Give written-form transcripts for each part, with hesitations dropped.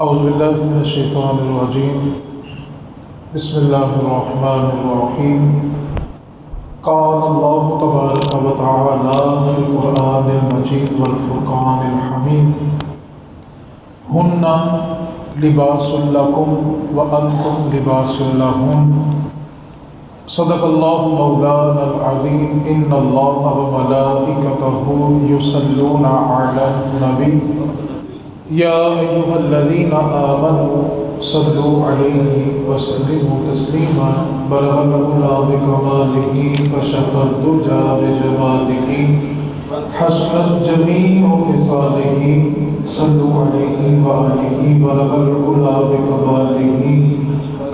اعوذ باللہ من الشیطان الرجیم بسم اللہ الرحمن الرحیم قال اللہ تبارک و تعالی فی القرآن المجید والفرقان الحمید ہن لباس لکم وانتم لباس لہن صدق اللہ مولانا العظیم ان اللہ وملائکتہ یصلون علی النبی یا ایہا الذین آمنوا صلوا علیہ وسلموا تسلیما بلغ العلا بکمالہ کشف الدجی بجمالہ حسنت جمیع خصالہ صلوا علیہ وآلہ بلغ العلا بکمالہ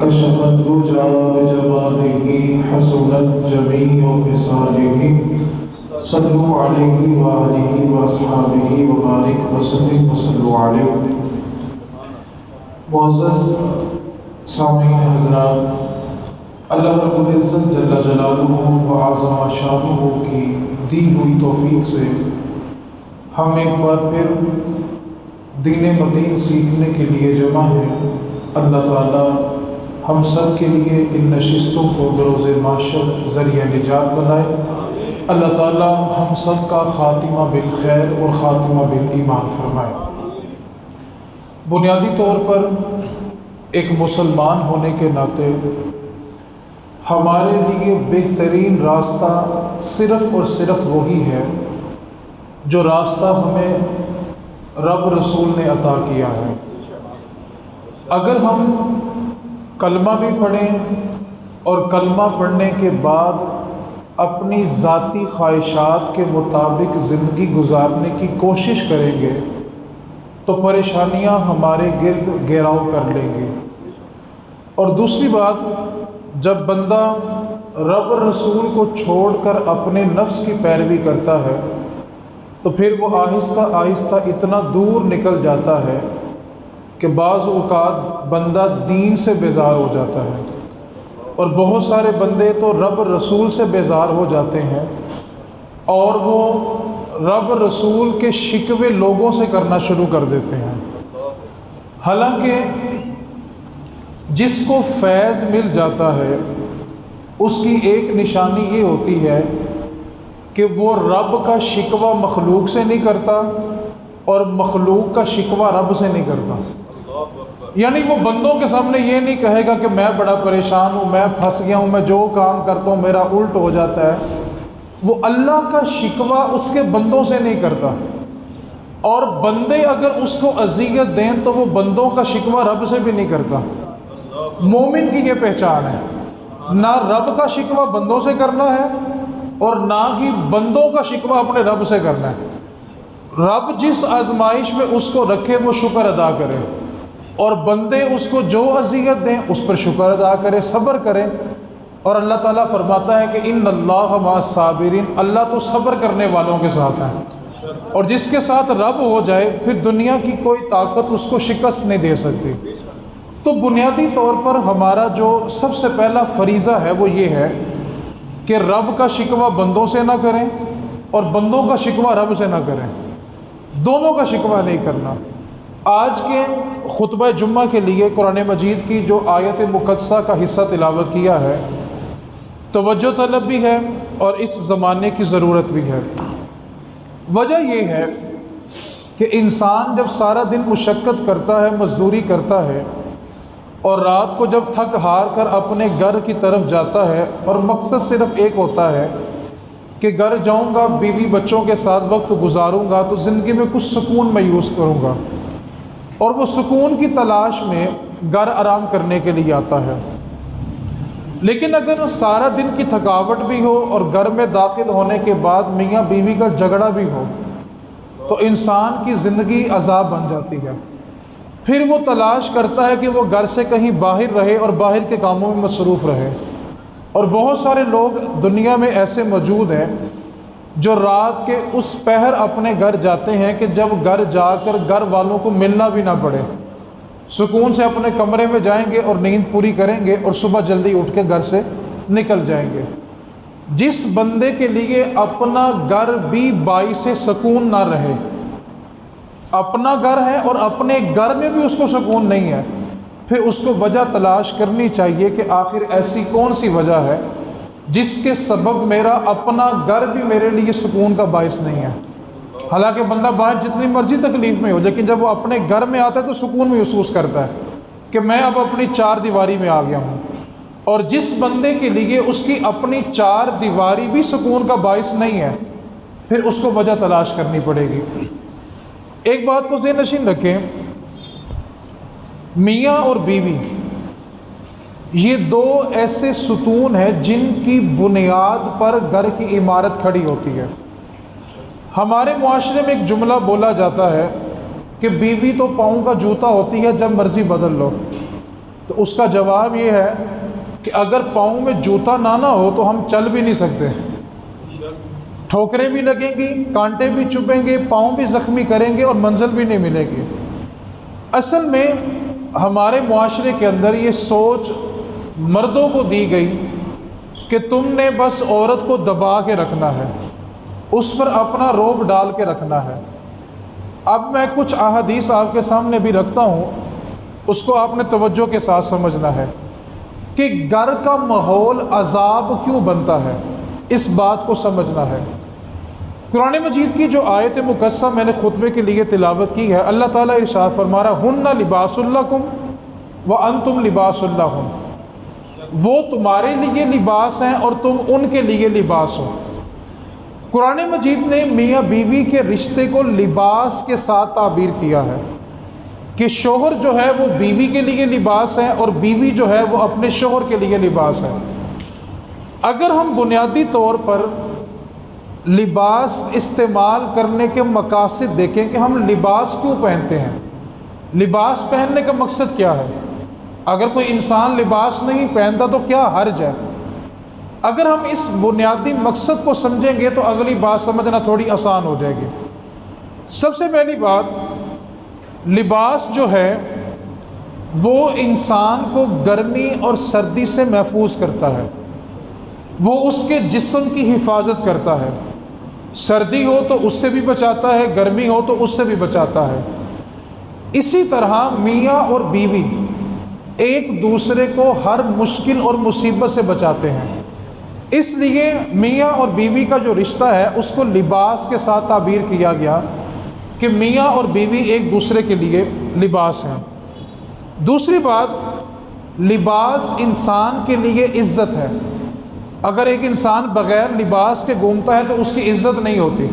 کشف الدجی بجمالہ حسنت جمیع خصالہ صلوا علیہ وآلہ واصحابہ وبارک وسلم وصلوا علیہ۔ معزز سامعین حضرات، اللہ رب العزت جل جلالہ و اعظم شانہ کی دی ہوئی توفیق سے ہم ایک بار پھر دین متین سیکھنے کے لیے جمع ہیں۔ اللہ تعالی ہم سب کے لیے ان نشستوں کو بروز محشر ذریعہ نجات بنائے۔ اللہ تعالی ہم سب کا خاتمہ بالخیر اور خاتمہ بالایمان فرمائے۔ بنیادی طور پر ایک مسلمان ہونے کے ناطے ہمارے لیے بہترین راستہ صرف اور صرف وہی ہے جو راستہ ہمیں رب رسول نے عطا کیا ہے۔ اگر ہم کلمہ بھی پڑھیں اور کلمہ پڑھنے کے بعد اپنی ذاتی خواہشات کے مطابق زندگی گزارنے کی کوشش کریں گے تو پریشانیاں ہمارے گرد گھیراؤ کر لیں گے۔ اور دوسری بات، جب بندہ رب رسول کو چھوڑ کر اپنے نفس کی پیروی کرتا ہے تو پھر وہ آہستہ آہستہ اتنا دور نکل جاتا ہے کہ بعض اوقات بندہ دین سے بیزار ہو جاتا ہے، اور بہت سارے بندے تو رب رسول سے بیزار ہو جاتے ہیں اور وہ رب رسول کے شکوے لوگوں سے کرنا شروع کر دیتے ہیں۔ حالانکہ جس کو فیض مل جاتا ہے اس کی ایک نشانی یہ ہوتی ہے کہ وہ رب کا شکوہ مخلوق سے نہیں کرتا اور مخلوق کا شکوہ رب سے نہیں کرتا۔ یعنی وہ بندوں کے سامنے یہ نہیں کہے گا کہ میں بڑا پریشان ہوں، میں پھنس گیا ہوں، میں جو کام کرتا ہوں میرا الٹ ہو جاتا ہے۔ وہ اللہ کا شکوہ اس کے بندوں سے نہیں کرتا، اور بندے اگر اس کو اذیت دیں تو وہ بندوں کا شکوہ رب سے بھی نہیں کرتا۔ مومن کی یہ پہچان ہے، نہ رب کا شکوہ بندوں سے کرنا ہے اور نہ ہی بندوں کا شکوہ اپنے رب سے کرنا ہے۔ رب جس آزمائش میں اس کو رکھے وہ شکر ادا کرے، اور بندے اس کو جو اذیت دیں اس پر شکر ادا کرے، صبر کریں۔ اور اللہ تعالیٰ فرماتا ہے کہ ان اللہ مع الصابرین، اللہ تو صبر کرنے والوں کے ساتھ ہے، اور جس کے ساتھ رب ہو جائے پھر دنیا کی کوئی طاقت اس کو شکست نہیں دے سکتی۔ تو بنیادی طور پر ہمارا جو سب سے پہلا فریضہ ہے وہ یہ ہے کہ رب کا شکوہ بندوں سے نہ کریں اور بندوں کا شکوہ رب سے نہ کریں، دونوں کا شکوہ نہیں کرنا۔ آج کے خطبہ جمعہ کے لیے قرآن مجید کی جو آیت مقدسہ کا حصہ تلاوت کیا ہے، توجہ طلب بھی ہے اور اس زمانے کی ضرورت بھی ہے۔ وجہ یہ ہے کہ انسان جب سارا دن مشقت کرتا ہے، مزدوری کرتا ہے، اور رات کو جب تھک ہار کر اپنے گھر کی طرف جاتا ہے اور مقصد صرف ایک ہوتا ہے کہ گھر جاؤں گا، بیوی بچوں کے ساتھ وقت گزاروں گا تو زندگی میں کچھ سکون میوس کروں گا، اور وہ سکون کی تلاش میں گھر آرام کرنے کے لیے آتا ہے۔ لیکن اگر سارا دن کی تھکاوٹ بھی ہو اور گھر میں داخل ہونے کے بعد میاں بیوی کا جھگڑا بھی ہو تو انسان کی زندگی عذاب بن جاتی ہے۔ پھر وہ تلاش کرتا ہے کہ وہ گھر سے کہیں باہر رہے اور باہر کے کاموں میں مصروف رہے۔ اور بہت سارے لوگ دنیا میں ایسے موجود ہیں جو رات کے اس پہر اپنے گھر جاتے ہیں کہ جب گھر جا کر گھر والوں کو ملنا بھی نہ پڑے، سکون سے اپنے کمرے میں جائیں گے اور نیند پوری کریں گے اور صبح جلدی اٹھ کے گھر سے نکل جائیں گے۔ جس بندے کے لیے اپنا گھر بھی باعث سکون نہ رہے، اپنا گھر ہے اور اپنے گھر میں بھی اس کو سکون نہیں ہے، پھر اس کو وجہ تلاش کرنی چاہیے کہ آخر ایسی کون سی وجہ ہے جس کے سبب میرا اپنا گھر بھی میرے لیے سکون کا باعث نہیں ہے۔ حالانکہ بندہ باہر جتنی مرضی تکلیف میں ہو، لیکن جب وہ اپنے گھر میں آتا ہے تو سکون محسوس کرتا ہے کہ میں اب اپنی چار دیواری میں آ گیا ہوں۔ اور جس بندے کے لیے اس کی اپنی چار دیواری بھی سکون کا باعث نہیں ہے، پھر اس کو وجہ تلاش کرنی پڑے گی۔ ایک بات کو ذہن نشین رکھیں، میاں اور بیوی یہ دو ایسے ستون ہیں جن کی بنیاد پر گھر کی عمارت کھڑی ہوتی ہے۔ ہمارے معاشرے میں ایک جملہ بولا جاتا ہے کہ بیوی تو پاؤں کا جوتا ہوتی ہے، جب مرضی بدل لو۔ تو اس کا جواب یہ ہے کہ اگر پاؤں میں جوتا نہ ہو تو ہم چل بھی نہیں سکتے، ٹھوکریں بھی لگیں گی، کانٹے بھی چبھیں گے، پاؤں بھی زخمی کریں گے اور منزل بھی نہیں ملے گی۔ اصل میں ہمارے معاشرے کے اندر یہ سوچ مردوں کو دی گئی کہ تم نے بس عورت کو دبا کے رکھنا ہے، اس پر اپنا روب ڈال کے رکھنا ہے۔ اب میں کچھ احادیث آپ کے سامنے بھی رکھتا ہوں، اس کو آپ نے توجہ کے ساتھ سمجھنا ہے کہ گھر کا ماحول عذاب کیوں بنتا ہے، اس بات کو سمجھنا ہے۔ قرآن مجید کی جو آیت مقدسہ میں نے خطبے کے لیے تلاوت کی ہے، اللہ تعالیٰ ارشاد فرما رہا ہے ہن لباس لکم وانتم لباس لہن، وہ تمہارے لیے لباس ہیں اور تم ان کے لیے لباس ہو۔ قرآن مجید نے میاں بیوی کے رشتے کو لباس کے ساتھ تعبیر کیا ہے کہ شوہر جو ہے وہ بیوی کے لیے لباس ہے اور بیوی جو ہے وہ اپنے شوہر کے لیے لباس ہے۔ اگر ہم بنیادی طور پر لباس استعمال کرنے کے مقاصد دیکھیں کہ ہم لباس کیوں پہنتے ہیں، لباس پہننے کا مقصد کیا ہے، اگر کوئی انسان لباس نہیں پہنتا تو کیا حرج ہے؟ اگر ہم اس بنیادی مقصد کو سمجھیں گے تو اگلی بات سمجھنا تھوڑی آسان ہو جائے گی۔ سب سے پہلی بات، لباس جو ہے وہ انسان کو گرمی اور سردی سے محفوظ کرتا ہے، وہ اس کے جسم کی حفاظت کرتا ہے، سردی ہو تو اس سے بھی بچاتا ہے، گرمی ہو تو اس سے بھی بچاتا ہے۔ اسی طرح میاں اور بیوی ایک دوسرے کو ہر مشکل اور مصیبت سے بچاتے ہیں، اس لیے میاں اور بیوی کا جو رشتہ ہے اس کو لباس کے ساتھ تعبیر کیا گیا کہ میاں اور بیوی ایک دوسرے کے لیے لباس ہیں۔ دوسری بات، لباس انسان کے لیے عزت ہے۔ اگر ایک انسان بغیر لباس کے گھومتا ہے تو اس کی عزت نہیں ہوتی۔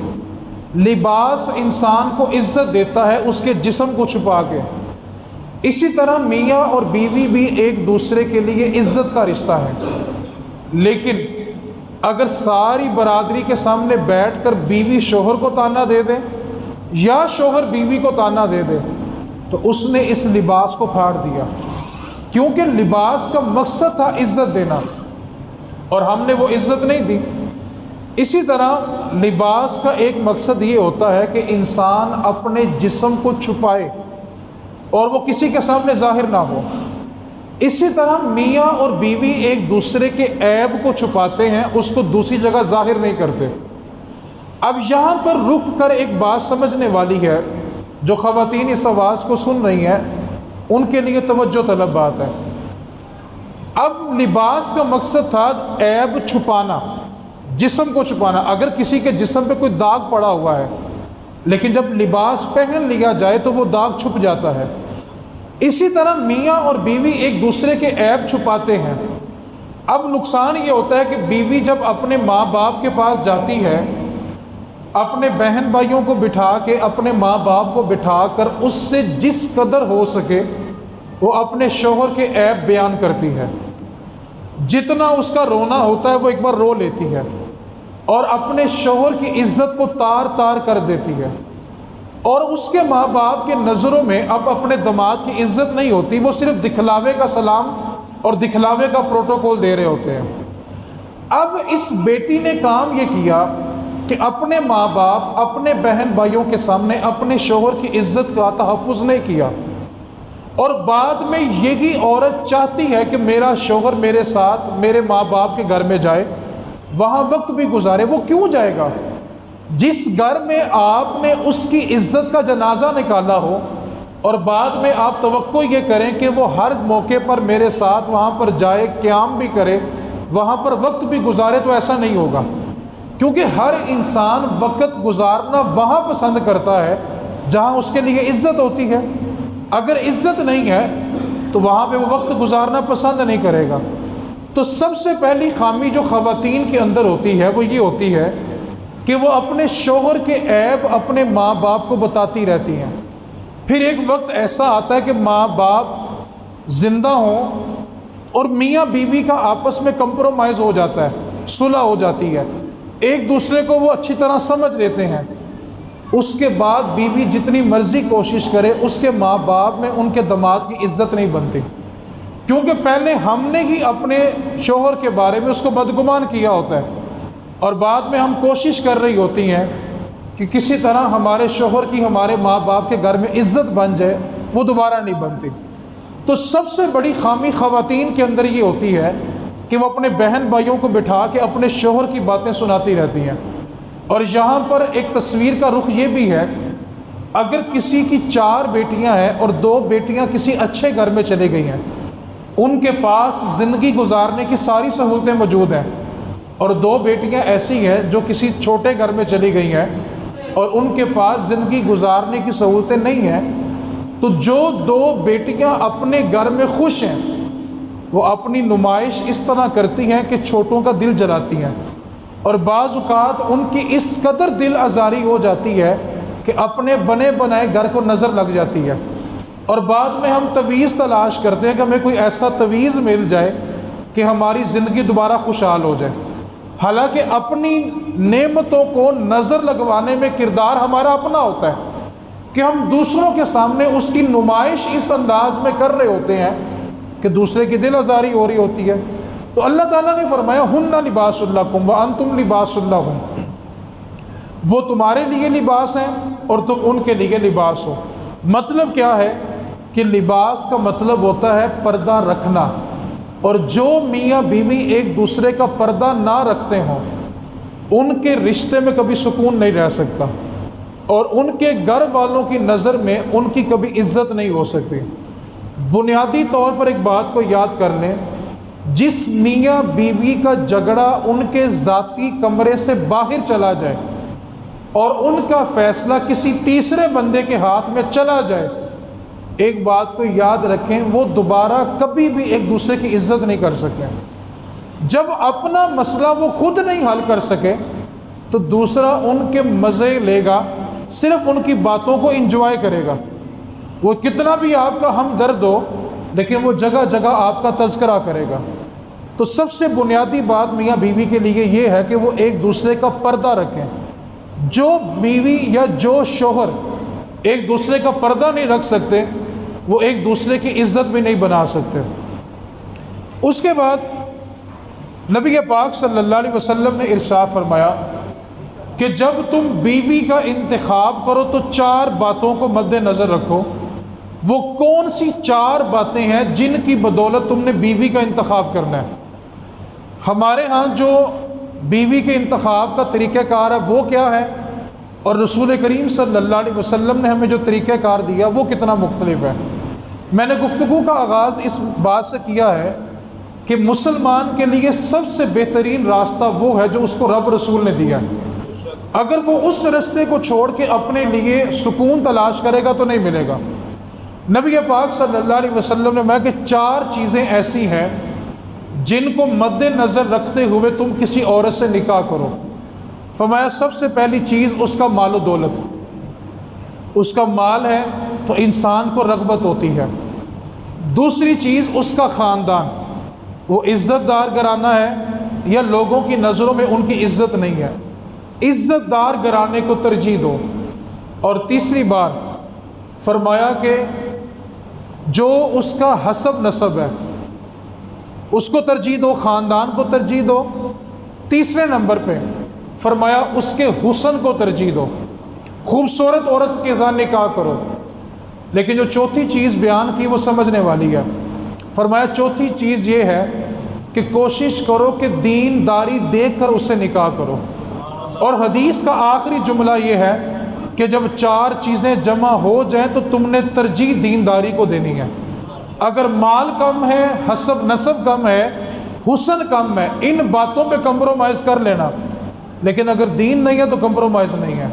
لباس انسان کو عزت دیتا ہے اس کے جسم کو چھپا کے۔ اسی طرح میاں اور بیوی بھی ایک دوسرے کے لیے عزت کا رشتہ ہے، لیکن اگر ساری برادری کے سامنے بیٹھ کر بیوی شوہر کو طعنہ دے دے یا شوہر بیوی کو طعنہ دے دے تو اس نے اس لباس کو پھاڑ دیا، کیونکہ لباس کا مقصد تھا عزت دینا اور ہم نے وہ عزت نہیں دی۔ اسی طرح لباس کا ایک مقصد یہ ہوتا ہے کہ انسان اپنے جسم کو چھپائے اور وہ کسی کے سامنے ظاہر نہ ہو۔ اسی طرح میاں اور بیوی ایک دوسرے کے عیب کو چھپاتے ہیں، اس کو دوسری جگہ ظاہر نہیں کرتے۔ اب یہاں پر رک کر ایک بات سمجھنے والی ہے، جو خواتین اس آواز کو سن رہی ہیں ان کے لیے توجہ طلب بات ہے۔ اب لباس کا مقصد تھا عیب چھپانا، جسم کو چھپانا۔ اگر کسی کے جسم پہ کوئی داغ پڑا ہوا ہے لیکن جب لباس پہن لیا جائے تو وہ داغ چھپ جاتا ہے۔ اسی طرح میاں اور بیوی ایک دوسرے کے عیب چھپاتے ہیں۔ اب نقصان یہ ہوتا ہے کہ بیوی جب اپنے ماں باپ کے پاس جاتی ہے، اپنے بہن بھائیوں کو بٹھا کے، اپنے ماں باپ کو بٹھا کر اس سے جس قدر ہو سکے وہ اپنے شوہر کے عیب بیان کرتی ہے۔ جتنا اس کا رونا ہوتا ہے وہ ایک بار رو لیتی ہے اور اپنے شوہر کی عزت کو تار تار کر دیتی ہے، اور اس کے ماں باپ کے نظروں میں اب اپنے داماد کی عزت نہیں ہوتی، وہ صرف دکھلاوے کا سلام اور دکھلاوے کا پروٹوکول دے رہے ہوتے ہیں۔ اب اس بیٹی نے کام یہ کیا کہ اپنے ماں باپ، اپنے بہن بھائیوں کے سامنے اپنے شوہر کی عزت کا تحفظ نہیں کیا، اور بعد میں یہی عورت چاہتی ہے کہ میرا شوہر میرے ساتھ میرے ماں باپ کے گھر میں جائے، وہاں وقت بھی گزارے۔ وہ کیوں جائے گا؟ جس گھر میں آپ نے اس کی عزت کا جنازہ نکالا ہو اور بعد میں آپ توقع یہ کریں کہ وہ ہر موقع پر میرے ساتھ وہاں پر جائے، قیام بھی کرے، وہاں پر وقت بھی گزارے، تو ایسا نہیں ہوگا، کیونکہ ہر انسان وقت گزارنا وہاں پسند کرتا ہے جہاں اس کے لیے عزت ہوتی ہے۔ اگر عزت نہیں ہے تو وہاں پہ وہ وقت گزارنا پسند نہیں کرے گا۔ تو سب سے پہلی خامی جو خواتین کے اندر ہوتی ہے وہ یہ ہوتی ہے کہ وہ اپنے شوہر کے عیب اپنے ماں باپ کو بتاتی رہتی ہیں۔ پھر ایک وقت ایسا آتا ہے کہ ماں باپ زندہ ہوں اور میاں بیوی کا آپس میں کمپرومائز ہو جاتا ہے، صلح ہو جاتی ہے، ایک دوسرے کو وہ اچھی طرح سمجھ لیتے ہیں۔ اس کے بعد بیوی جتنی مرضی کوشش کرے، اس کے ماں باپ میں ان کے داماد کی عزت نہیں بنتی، کیونکہ پہلے ہم نے ہی اپنے شوہر کے بارے میں اس کو بدگمان کیا ہوتا ہے، اور بعد میں ہم کوشش کر رہی ہوتی ہیں کہ کسی طرح ہمارے شوہر کی ہمارے ماں باپ کے گھر میں عزت بن جائے، وہ دوبارہ نہیں بنتی۔ تو سب سے بڑی خامی خواتین کے اندر یہ ہوتی ہے کہ وہ اپنے بہن بھائیوں کو بٹھا کے اپنے شوہر کی باتیں سناتی رہتی ہیں۔ اور یہاں پر ایک تصویر کا رخ یہ بھی ہے، اگر کسی کی 4 بیٹیاں ہیں اور 2 بیٹیاں کسی اچھے گھر میں چلی گئی ہیں، ان کے پاس زندگی گزارنے کی ساری سہولتیں موجود ہیں، اور 2 بیٹیاں ایسی ہیں جو کسی چھوٹے گھر میں چلی گئی ہیں اور ان کے پاس زندگی گزارنے کی سہولتیں نہیں ہیں، تو جو 2 بیٹیاں اپنے گھر میں خوش ہیں وہ اپنی نمائش اس طرح کرتی ہیں کہ چھوٹوں کا دل جلاتی ہیں، اور بعض اوقات ان کی اس قدر دل آزاری ہو جاتی ہے کہ اپنے بنے بنائے گھر کو نظر لگ جاتی ہے، اور بعد میں ہم تویز تلاش کرتے ہیں کہ ہمیں کوئی ایسا تویز مل جائے کہ ہماری زندگی دوبارہ خوشحال ہو جائے، حالانکہ اپنی نعمتوں کو نظر لگوانے میں کردار ہمارا اپنا ہوتا ہے کہ ہم دوسروں کے سامنے اس کی نمائش اس انداز میں کر رہے ہوتے ہیں کہ دوسرے کی دل آزاری ہو رہی ہوتی ہے۔ تو اللہ تعالیٰ نے فرمایا ہن لباس لکم وانتم لباس لہم، وہ تمہارے لیے لباس ہیں اور تم ان کے لیے لباس ہو۔ مطلب کیا ہے کہ لباس کا مطلب ہوتا ہے پردہ رکھنا، اور جو میاں بیوی ایک دوسرے کا پردہ نہ رکھتے ہوں ان کے رشتے میں کبھی سکون نہیں رہ سکتا، اور ان کے گھر والوں کی نظر میں ان کی کبھی عزت نہیں ہو سکتی۔ بنیادی طور پر ایک بات کو یاد کر لیں، جس میاں بیوی کا جھگڑا ان کے ذاتی کمرے سے باہر چلا جائے اور ان کا فیصلہ کسی تیسرے بندے کے ہاتھ میں چلا جائے، ایک بات کو یاد رکھیں، وہ دوبارہ کبھی بھی ایک دوسرے کی عزت نہیں کر سکے۔ جب اپنا مسئلہ وہ خود نہیں حل کر سکے تو دوسرا ان کے مزے لے گا، صرف ان کی باتوں کو انجوائے کرے گا، وہ کتنا بھی آپ کا ہمدرد ہو لیکن وہ جگہ جگہ آپ کا تذکرہ کرے گا۔ تو سب سے بنیادی بات میاں بیوی کے لیے یہ ہے کہ وہ ایک دوسرے کا پردہ رکھیں۔ جو بیوی یا جو شوہر ایک دوسرے کا پردہ نہیں رکھ سکتے وہ ایک دوسرے کی عزت بھی نہیں بنا سکتے۔ اس کے بعد نبی پاک صلی اللہ علیہ وسلم نے ارشاد فرمایا کہ جب تم بیوی کا انتخاب کرو تو 4 باتوں کو مد نظر رکھو۔ وہ کون سی 4 باتیں ہیں جن کی بدولت تم نے بیوی کا انتخاب کرنا ہے؟ ہمارے ہاں جو بیوی کے انتخاب کا طریقہ کار ہے وہ کیا ہے، اور رسول کریم صلی اللہ علیہ وسلم نے ہمیں جو طریقہ کار دیا وہ کتنا مختلف ہے۔ میں نے گفتگو کا آغاز اس بات سے کیا ہے کہ مسلمان کے لیے سب سے بہترین راستہ وہ ہے جو اس کو رب رسول نے دیا ہے۔ اگر وہ اس راستے کو چھوڑ کے اپنے لیے سکون تلاش کرے گا تو نہیں ملے گا۔ نبی پاک صلی اللہ علیہ وسلم نے کہ 4 چیزیں ایسی ہیں جن کو مد نظر رکھتے ہوئے تم کسی عورت سے نکاح کرو۔ فرمایا سب سے پہلی چیز اس کا مال و دولت، اس کا مال ہے تو انسان کو رغبت ہوتی ہے۔ دوسری چیز اس کا خاندان، وہ عزت دار گھرانہ ہے یا لوگوں کی نظروں میں ان کی عزت نہیں ہے، عزت دار گھرانے کو ترجیح دو۔ اور تیسری بار فرمایا کہ جو اس کا حسب نسب ہے اس کو ترجیح دو، خاندان کو ترجیح دو۔ تیسرے نمبر پہ فرمایا اس کے حسن کو ترجیح دو، خوبصورت عورت کے ساتھ نکاح کرو۔ لیکن جو چوتھی چیز بیان کی وہ سمجھنے والی ہے۔ فرمایا چوتھی چیز یہ ہے کہ کوشش کرو کہ دین داری دیکھ کر اس سے نکاح کرو۔ اور حدیث کا آخری جملہ یہ ہے کہ جب 4 چیزیں جمع ہو جائیں تو تم نے ترجیح دینداری کو دینی ہے۔ اگر مال کم ہے، حسب نسب کم ہے، حسن کم ہے، ان باتوں پہ کمپرومائز کر لینا، لیکن اگر دین نہیں ہے تو کمپرومائز نہیں ہے۔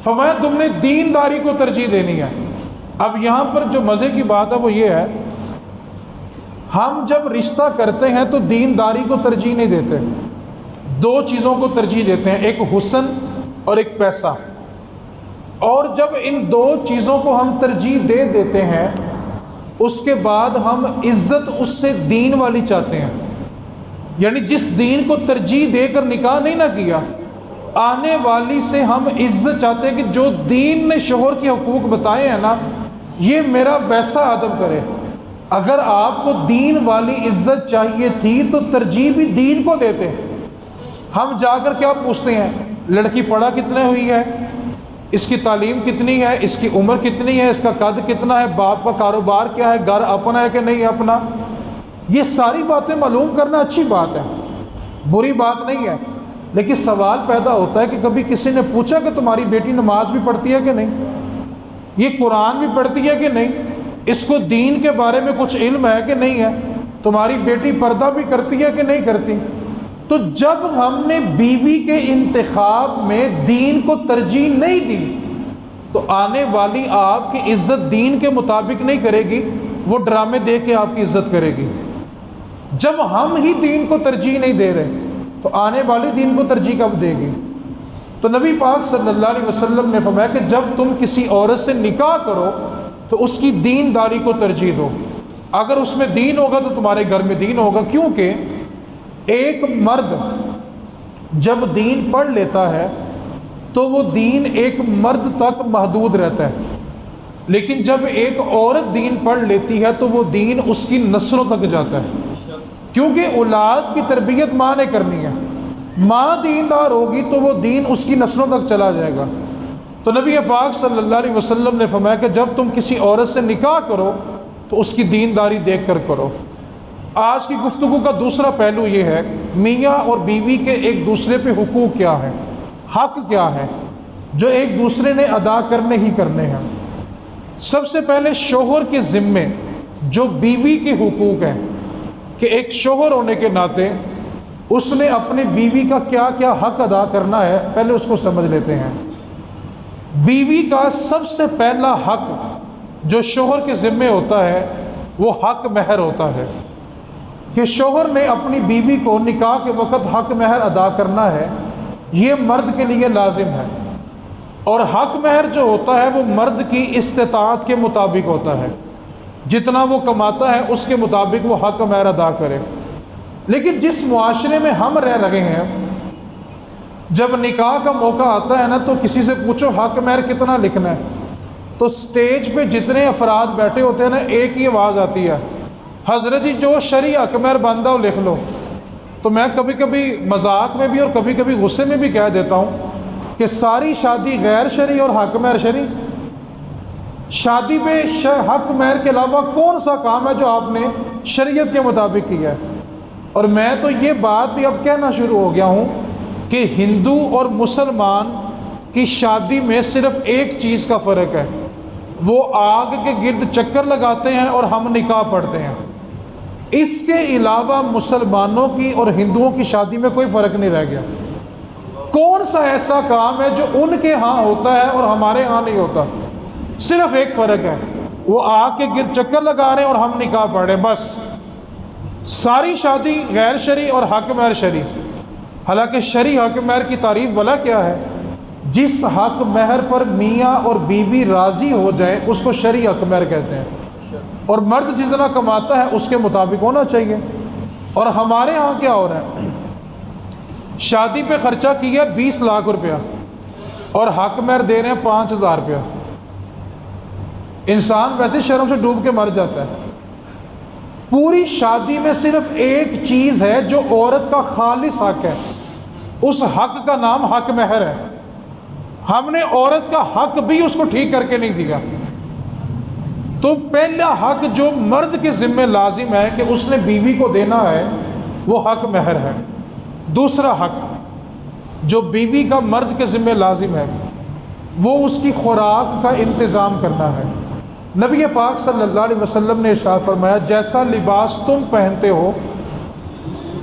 فرمایا تم نے دینداری کو ترجیح دینی ہے۔ اب یہاں پر جو مزے کی بات ہے وہ یہ ہے، ہم جب رشتہ کرتے ہیں تو دینداری کو ترجیح نہیں دیتے، 2 چیزوں کو ترجیح دیتے ہیں، ایک حسن اور ایک پیسہ۔ اور جب ان 2 چیزوں کو ہم ترجیح دے دیتے ہیں، اس کے بعد ہم عزت اس سے دین والی چاہتے ہیں، یعنی جس دین کو ترجیح دے کر نکاح نہیں نہ کیا، آنے والی سے ہم عزت چاہتے ہیں کہ جو دین نے شوہر کے حقوق بتائے ہیں نا، یہ میرا ویسا ادب کرے۔ اگر آپ کو دین والی عزت چاہیے تھی تو ترجیح بھی دین کو دیتے۔ ہم جا کر کیا پوچھتے ہیں؟ لڑکی پڑھا کتنے ہوئی ہے، اس کی تعلیم کتنی ہے، اس کی عمر کتنی ہے، اس کا قد کتنا ہے، باپ کا کاروبار کیا ہے، گھر اپنا ہے کہ نہیں اپنا۔ یہ ساری باتیں معلوم کرنا اچھی بات ہے، بری بات نہیں ہے، لیکن سوال پیدا ہوتا ہے کہ کبھی کسی نے پوچھا کہ تمہاری بیٹی نماز بھی پڑھتی ہے کہ نہیں، یہ قرآن بھی پڑھتی ہے کہ نہیں، اس کو دین کے بارے میں کچھ علم ہے کہ نہیں ہے، تمہاری بیٹی پردہ بھی کرتی ہے کہ نہیں کرتی۔ تو جب ہم نے بیوی کے انتخاب میں دین کو ترجیح نہیں دی تو آنے والی آپ کی عزت دین کے مطابق نہیں کرے گی، وہ ڈرامے دے کے آپ کی عزت کرے گی۔ جب ہم ہی دین کو ترجیح نہیں دے رہے تو آنے والی دین کو ترجیح کب دے گی؟ تو نبی پاک صلی اللہ علیہ وسلم نے فرمایا کہ جب تم کسی عورت سے نکاح کرو تو اس کی دینداری کو ترجیح دو، اگر اس میں دین ہوگا تو تمہارے گھر میں دین ہوگا، کیونکہ ایک مرد جب دین پڑھ لیتا ہے تو وہ دین ایک مرد تک محدود رہتا ہے، لیکن جب ایک عورت دین پڑھ لیتی ہے تو وہ دین اس کی نسلوں تک جاتا ہے، کیونکہ اولاد کی تربیت ماں نے کرنی ہے، ماں دیندار ہوگی تو وہ دین اس کی نسلوں تک چلا جائے گا۔ تو نبی پاک صلی اللہ علیہ وسلم نے فرمایا کہ جب تم کسی عورت سے نکاح کرو تو اس کی دینداری دیکھ کر کرو۔ آج کی گفتگو کا دوسرا پہلو یہ ہے، میاں اور بیوی کے ایک دوسرے پہ حقوق کیا ہیں، حق کیا ہے جو ایک دوسرے نے ادا کرنے ہی کرنے ہیں۔ سب سے پہلے شوہر کے ذمے جو بیوی کے حقوق ہیں کہ ایک شوہر ہونے کے ناطے اس نے اپنی بیوی کا کیا کیا حق ادا کرنا ہے، پہلے اس کو سمجھ لیتے ہیں۔ بیوی کا سب سے پہلا حق جو شوہر کے ذمے ہوتا ہے وہ حق مہر ہوتا ہے، کہ شوہر نے اپنی بیوی کو نکاح کے وقت حق مہر ادا کرنا ہے، یہ مرد کے لیے لازم ہے۔ اور حق مہر جو ہوتا ہے وہ مرد کی استطاعت کے مطابق ہوتا ہے، جتنا وہ کماتا ہے اس کے مطابق وہ حق مہر ادا کرے۔ لیکن جس معاشرے میں ہم رہ رہے ہیں، جب نکاح کا موقع آتا ہے نا تو کسی سے پوچھو حق مہر کتنا لکھنا ہے، تو سٹیج پہ جتنے افراد بیٹھے ہوتے ہیں نا ایک ہی آواز آتی ہے، حضرت جی جو شرعی حق مہر بندہ ہو لکھ لو۔ تو میں کبھی کبھی مذاق میں بھی اور کبھی کبھی غصے میں بھی کہہ دیتا ہوں کہ ساری شادی غیر شرعی اور حق مہر شرعی؟ شادی پہ حق مہر کے علاوہ کون سا کام ہے جو آپ نے شریعت کے مطابق کیا ہے؟ اور میں تو یہ بات بھی اب کہنا شروع ہو گیا ہوں کہ ہندو اور مسلمان کی شادی میں صرف ایک چیز کا فرق ہے، وہ آگ کے گرد چکر لگاتے ہیں اور ہم نکاح پڑھتے ہیں۔ اس کے علاوہ مسلمانوں کی اور ہندوؤں کی شادی میں کوئی فرق نہیں رہ گیا۔ کون سا ایسا کام ہے جو ان کے ہاں ہوتا ہے اور ہمارے ہاں نہیں ہوتا؟ صرف ایک فرق ہے، وہ آگ کے گرد چکر لگا رہے ہیں اور ہم نکاح پڑھ رہے ہیں، بس۔ ساری شادی غیر شرعی اور حق مہر شرعی۔ حالانکہ شرعی حق مہر کی تعریف بھلا کیا ہے؟ جس حق مہر پر میاں اور بیوی راضی ہو جائیں اس کو شرعی حق مہر کہتے ہیں، اور مرد جتنا کماتا ہے اس کے مطابق ہونا چاہیے۔ اور ہمارے ہاں کیا ہو رہا ہے؟ شادی پہ خرچہ کیا 20 لاکھ روپیہ اور حق مہر دے رہے ہیں 5,000 روپیہ۔ انسان ویسے شرم سے ڈوب کے مر جاتا ہے۔ پوری شادی میں صرف ایک چیز ہے جو عورت کا خالص حق ہے، اس حق کا نام حق مہر ہے۔ ہم نے عورت کا حق بھی اس کو ٹھیک کر کے نہیں دیا۔ تو پہلا حق جو مرد کے ذمہ لازم ہے کہ اس نے بیوی کو دینا ہے وہ حق مہر ہے۔ دوسرا حق جو بیوی کا مرد کے ذمہ لازم ہے وہ اس کی خوراک کا انتظام کرنا ہے۔ نبی پاک صلی اللہ علیہ وسلم نے ارشاد فرمایا جیسا لباس تم پہنتے ہو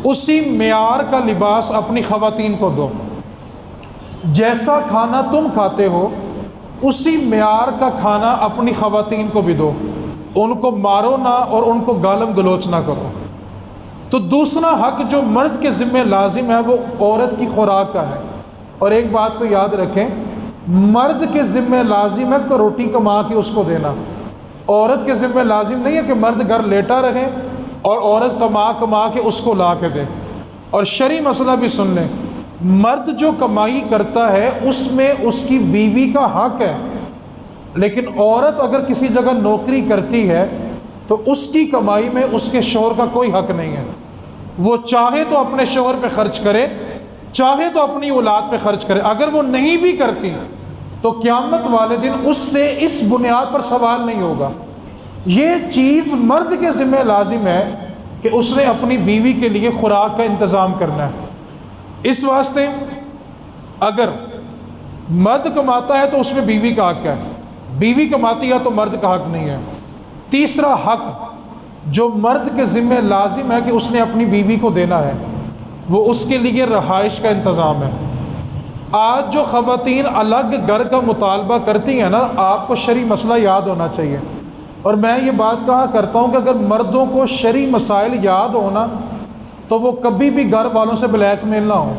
اسی معیار کا لباس اپنی خواتین کو دو، جیسا کھانا تم کھاتے ہو اسی معیار کا کھانا اپنی خواتین کو بھی دو، ان کو مارو نہ اور ان کو گالم گلوچ نہ کرو۔ تو دوسرا حق جو مرد کے ذمہ لازم ہے وہ عورت کی خوراک کا ہے۔ اور ایک بات کو یاد رکھیں، مرد کے ذمہ لازم ہے کہ روٹی کما کے اس کو دینا، عورت کے ذمہ لازم نہیں ہے کہ مرد گھر لیٹا رہے اور عورت کما کے اس کو لا کے دے۔ اور شرعی مسئلہ بھی سن لیں، مرد جو کمائی کرتا ہے اس میں اس کی بیوی کا حق ہے، لیکن عورت اگر کسی جگہ نوکری کرتی ہے تو اس کی کمائی میں اس کے شوہر کا کوئی حق نہیں ہے۔ وہ چاہے تو اپنے شوہر پہ خرچ کرے، چاہے تو اپنی اولاد پہ خرچ کرے، اگر وہ نہیں بھی کرتی تو قیامت والے دن اس سے اس بنیاد پر سوال نہیں ہوگا۔ یہ چیز مرد کے ذمہ لازم ہے کہ اس نے اپنی بیوی کے لیے خوراک کا انتظام کرنا ہے۔ اس واسطے اگر مرد کماتا ہے تو اس میں بیوی کا حق ہے، بیوی کماتی ہے تو مرد کا حق نہیں ہے۔ تیسرا حق جو مرد کے ذمہ لازم ہے کہ اس نے اپنی بیوی کو دینا ہے وہ اس کے لیے رہائش کا انتظام ہے۔ آج جو خواتین الگ گھر کا مطالبہ کرتی ہیں نا، آپ کو شرعی مسئلہ یاد ہونا چاہیے، اور میں یہ بات کہا کرتا ہوں کہ اگر مردوں کو شرعی مسائل یاد ہونا تو وہ کبھی بھی گھر والوں سے بلیک میل نہ ہو۔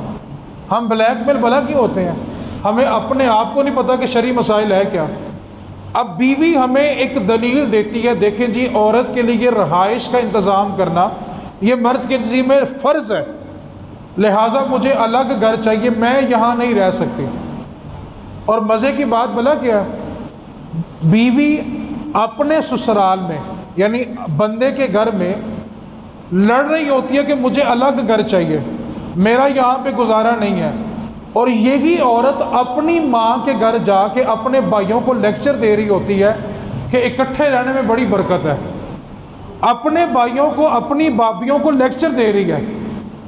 ہم بلیک میل بھلا کیوں ہوتے ہیں؟ ہمیں اپنے آپ کو نہیں پتہ کہ شرعی مسائل ہے کیا۔ اب بیوی ہمیں ایک دلیل دیتی ہے، دیکھیں جی عورت کے لیے رہائش کا انتظام کرنا یہ مرد کے ذمہ فرض ہے، لہٰذا مجھے الگ گھر چاہیے، میں یہاں نہیں رہ سکتی۔ اور مزے کی بات بھلا کیا ہے، بیوی اپنے سسرال میں یعنی بندے کے گھر میں لڑ رہی ہوتی ہے کہ مجھے الگ گھر چاہیے، میرا یہاں پہ گزارا نہیں ہے، اور یہی عورت اپنی ماں کے گھر جا کے اپنے بھائیوں کو لیکچر دے رہی ہوتی ہے کہ اکٹھے رہنے میں بڑی برکت ہے، اپنے بھائیوں کو اپنی بھابھیوں کو لیکچر دے رہی ہے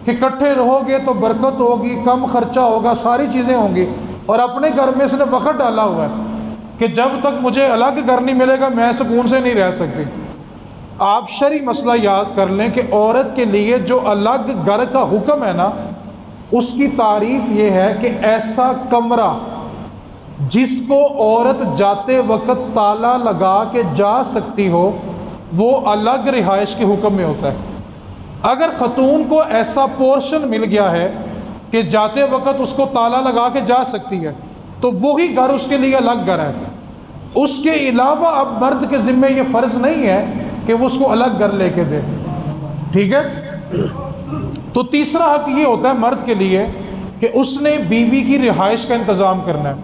کہ اکٹھے رہو گے تو برکت ہوگی، کم خرچہ ہوگا، ساری چیزیں ہوں گی، اور اپنے گھر میں اس نے وقت ڈالا ہوا ہے کہ جب تک مجھے الگ گھر نہیں ملے گا میں سکون سے نہیں رہ سکتی۔ آپ شرعی مسئلہ یاد کر لیں کہ عورت کے لیے جو الگ گھر کا حکم ہے نا، اس کی تعریف یہ ہے کہ ایسا کمرہ جس کو عورت جاتے وقت تالا لگا کے جا سکتی ہو وہ الگ رہائش کے حکم میں ہوتا ہے۔ اگر خاتون کو ایسا پورشن مل گیا ہے کہ جاتے وقت اس کو تالا لگا کے جا سکتی ہے تو وہی گھر اس کے لیے الگ گھر ہے۔ اس کے علاوہ اب مرد کے ذمہ یہ فرض نہیں ہے کہ وہ اس کو الگ گھر لے کے دے، ٹھیک ہے۔ تو تیسرا حق یہ ہوتا ہے مرد کے لیے کہ اس نے بیوی کی رہائش کا انتظام کرنا ہے۔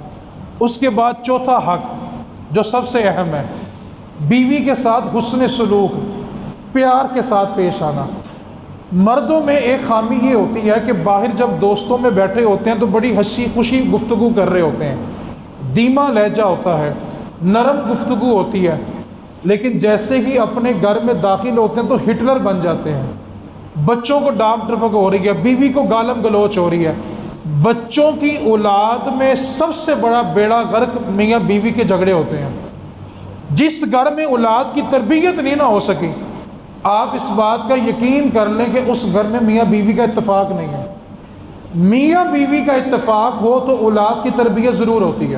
اس کے بعد چوتھا حق جو سب سے اہم ہے، بیوی کے ساتھ حسن سلوک، پیار کے ساتھ پیش آنا۔ مردوں میں ایک خامی یہ ہوتی ہے کہ باہر جب دوستوں میں بیٹھے ہوتے ہیں تو بڑی ہنسی خوشی گفتگو کر رہے ہوتے ہیں، دھیما لہجہ ہوتا ہے، نرم گفتگو ہوتی ہے، لیکن جیسے ہی اپنے گھر میں داخل ہوتے ہیں تو ہٹلر بن جاتے ہیں۔ بچوں کو ڈانٹ ڈپٹ ہو رہی ہے، بیوی کو گالم گلوچ ہو رہی ہے۔ بچوں کی اولاد میں سب سے بڑا بیڑا غرق میاں بیوی کے جھگڑے ہوتے ہیں۔ جس گھر میں اولاد کی تربیت نہیں نہ ہو سکی، آپ اس بات کا یقین کر لیں کہ اس گھر میں میاں بیوی کا اتفاق نہیں ہے۔ میاں بیوی کا اتفاق ہو تو اولاد کی تربیت ضرور ہوتی ہے۔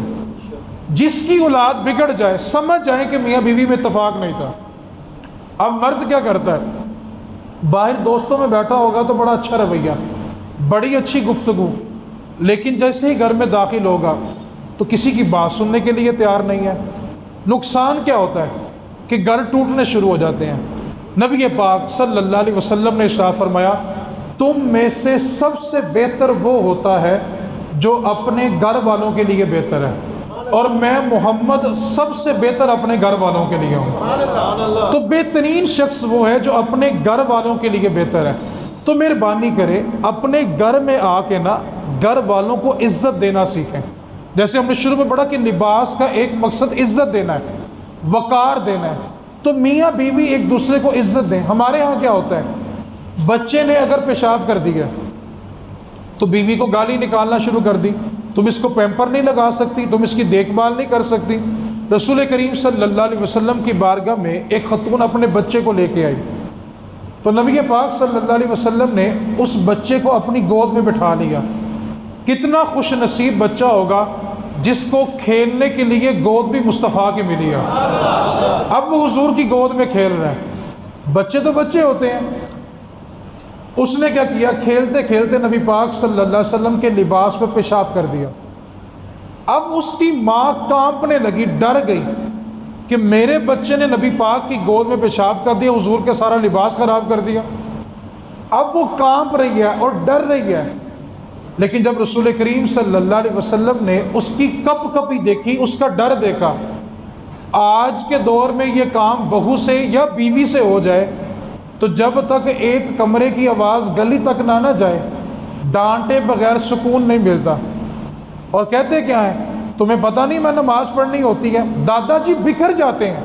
جس کی اولاد بگڑ جائے سمجھ جائیں کہ میاں بیوی میں اتفاق نہیں تھا۔ اب مرد کیا کرتا ہے، باہر دوستوں میں بیٹھا ہوگا تو بڑا اچھا رویہ، بڑی اچھی گفتگو، لیکن جیسے ہی گھر میں داخل ہوگا تو کسی کی بات سننے کے لیے تیار نہیں ہے۔ نقصان کیا ہوتا ہے کہ گھر ٹوٹنے شروع ہو جاتے ہیں۔ نبی پاک صلی اللہ علیہ وسلم نے ارشاد فرمایا، تم میں سے سب سے بہتر وہ ہوتا ہے جو اپنے گھر والوں کے لیے بہتر ہے، اور میں محمد سب سے بہتر اپنے گھر والوں کے لیے ہوں۔ تو بہترین شخص وہ ہے جو اپنے گھر والوں کے لیے بہتر ہے۔ تو مہربانی کرے اپنے گھر میں آ کے نا گھر والوں کو عزت دینا سیکھیں۔ جیسے ہم نے شروع میں پڑھا کہ لباس کا ایک مقصد عزت دینا ہے، وقار دینا ہے، تو میاں بیوی ایک دوسرے کو عزت دیں۔ ہمارے ہاں کیا ہوتا ہے، بچے نے اگر پیشاب کر دیا تو بیوی کو گالی نکالنا شروع کر دی، تم اس کو پیمپر نہیں لگا سکتی، تم اس کی دیکھ بھال نہیں کر سکتی۔ رسول کریم صلی اللہ علیہ وسلم کی بارگاہ میں ایک خاتون اپنے بچے کو لے کے آئی، تو نبی پاک صلی اللہ علیہ وسلم نے اس بچے کو اپنی گود میں بٹھا لیا۔ کتنا خوش نصیب بچہ ہوگا جس کو کھیلنے کے لیے گود بھی مصطفیٰ کی ملی ہے۔ اب وہ حضور کی گود میں کھیل رہا ہے۔ بچے تو بچے ہوتے ہیں۔ اس نے کیا کیا، کھیلتے کھیلتے نبی پاک صلی اللہ علیہ وسلم کے لباس پہ پیشاب کر دیا۔ اب اس کی ماں کانپنے لگی، ڈر گئی کہ میرے بچے نے نبی پاک کی گود میں پیشاب کر دیا، حضور کے سارا لباس خراب کر دیا۔ اب وہ کانپ رہی ہے اور ڈر رہی ہے، لیکن جب رسول کریم صلی اللہ علیہ وسلم نے اس کی کپ کپی دیکھی، اس کا ڈر دیکھا، آج کے دور میں یہ کام بہو سے یا بیوی سے ہو جائے تو جب تک ایک کمرے کی آواز گلی تک نہ جائے، ڈانٹے بغیر سکون نہیں ملتا۔ اور کہتے کیا ہیں، تمہیں پتہ نہیں میں نماز پڑھنی ہوتی ہے۔ دادا جی بکھر جاتے ہیں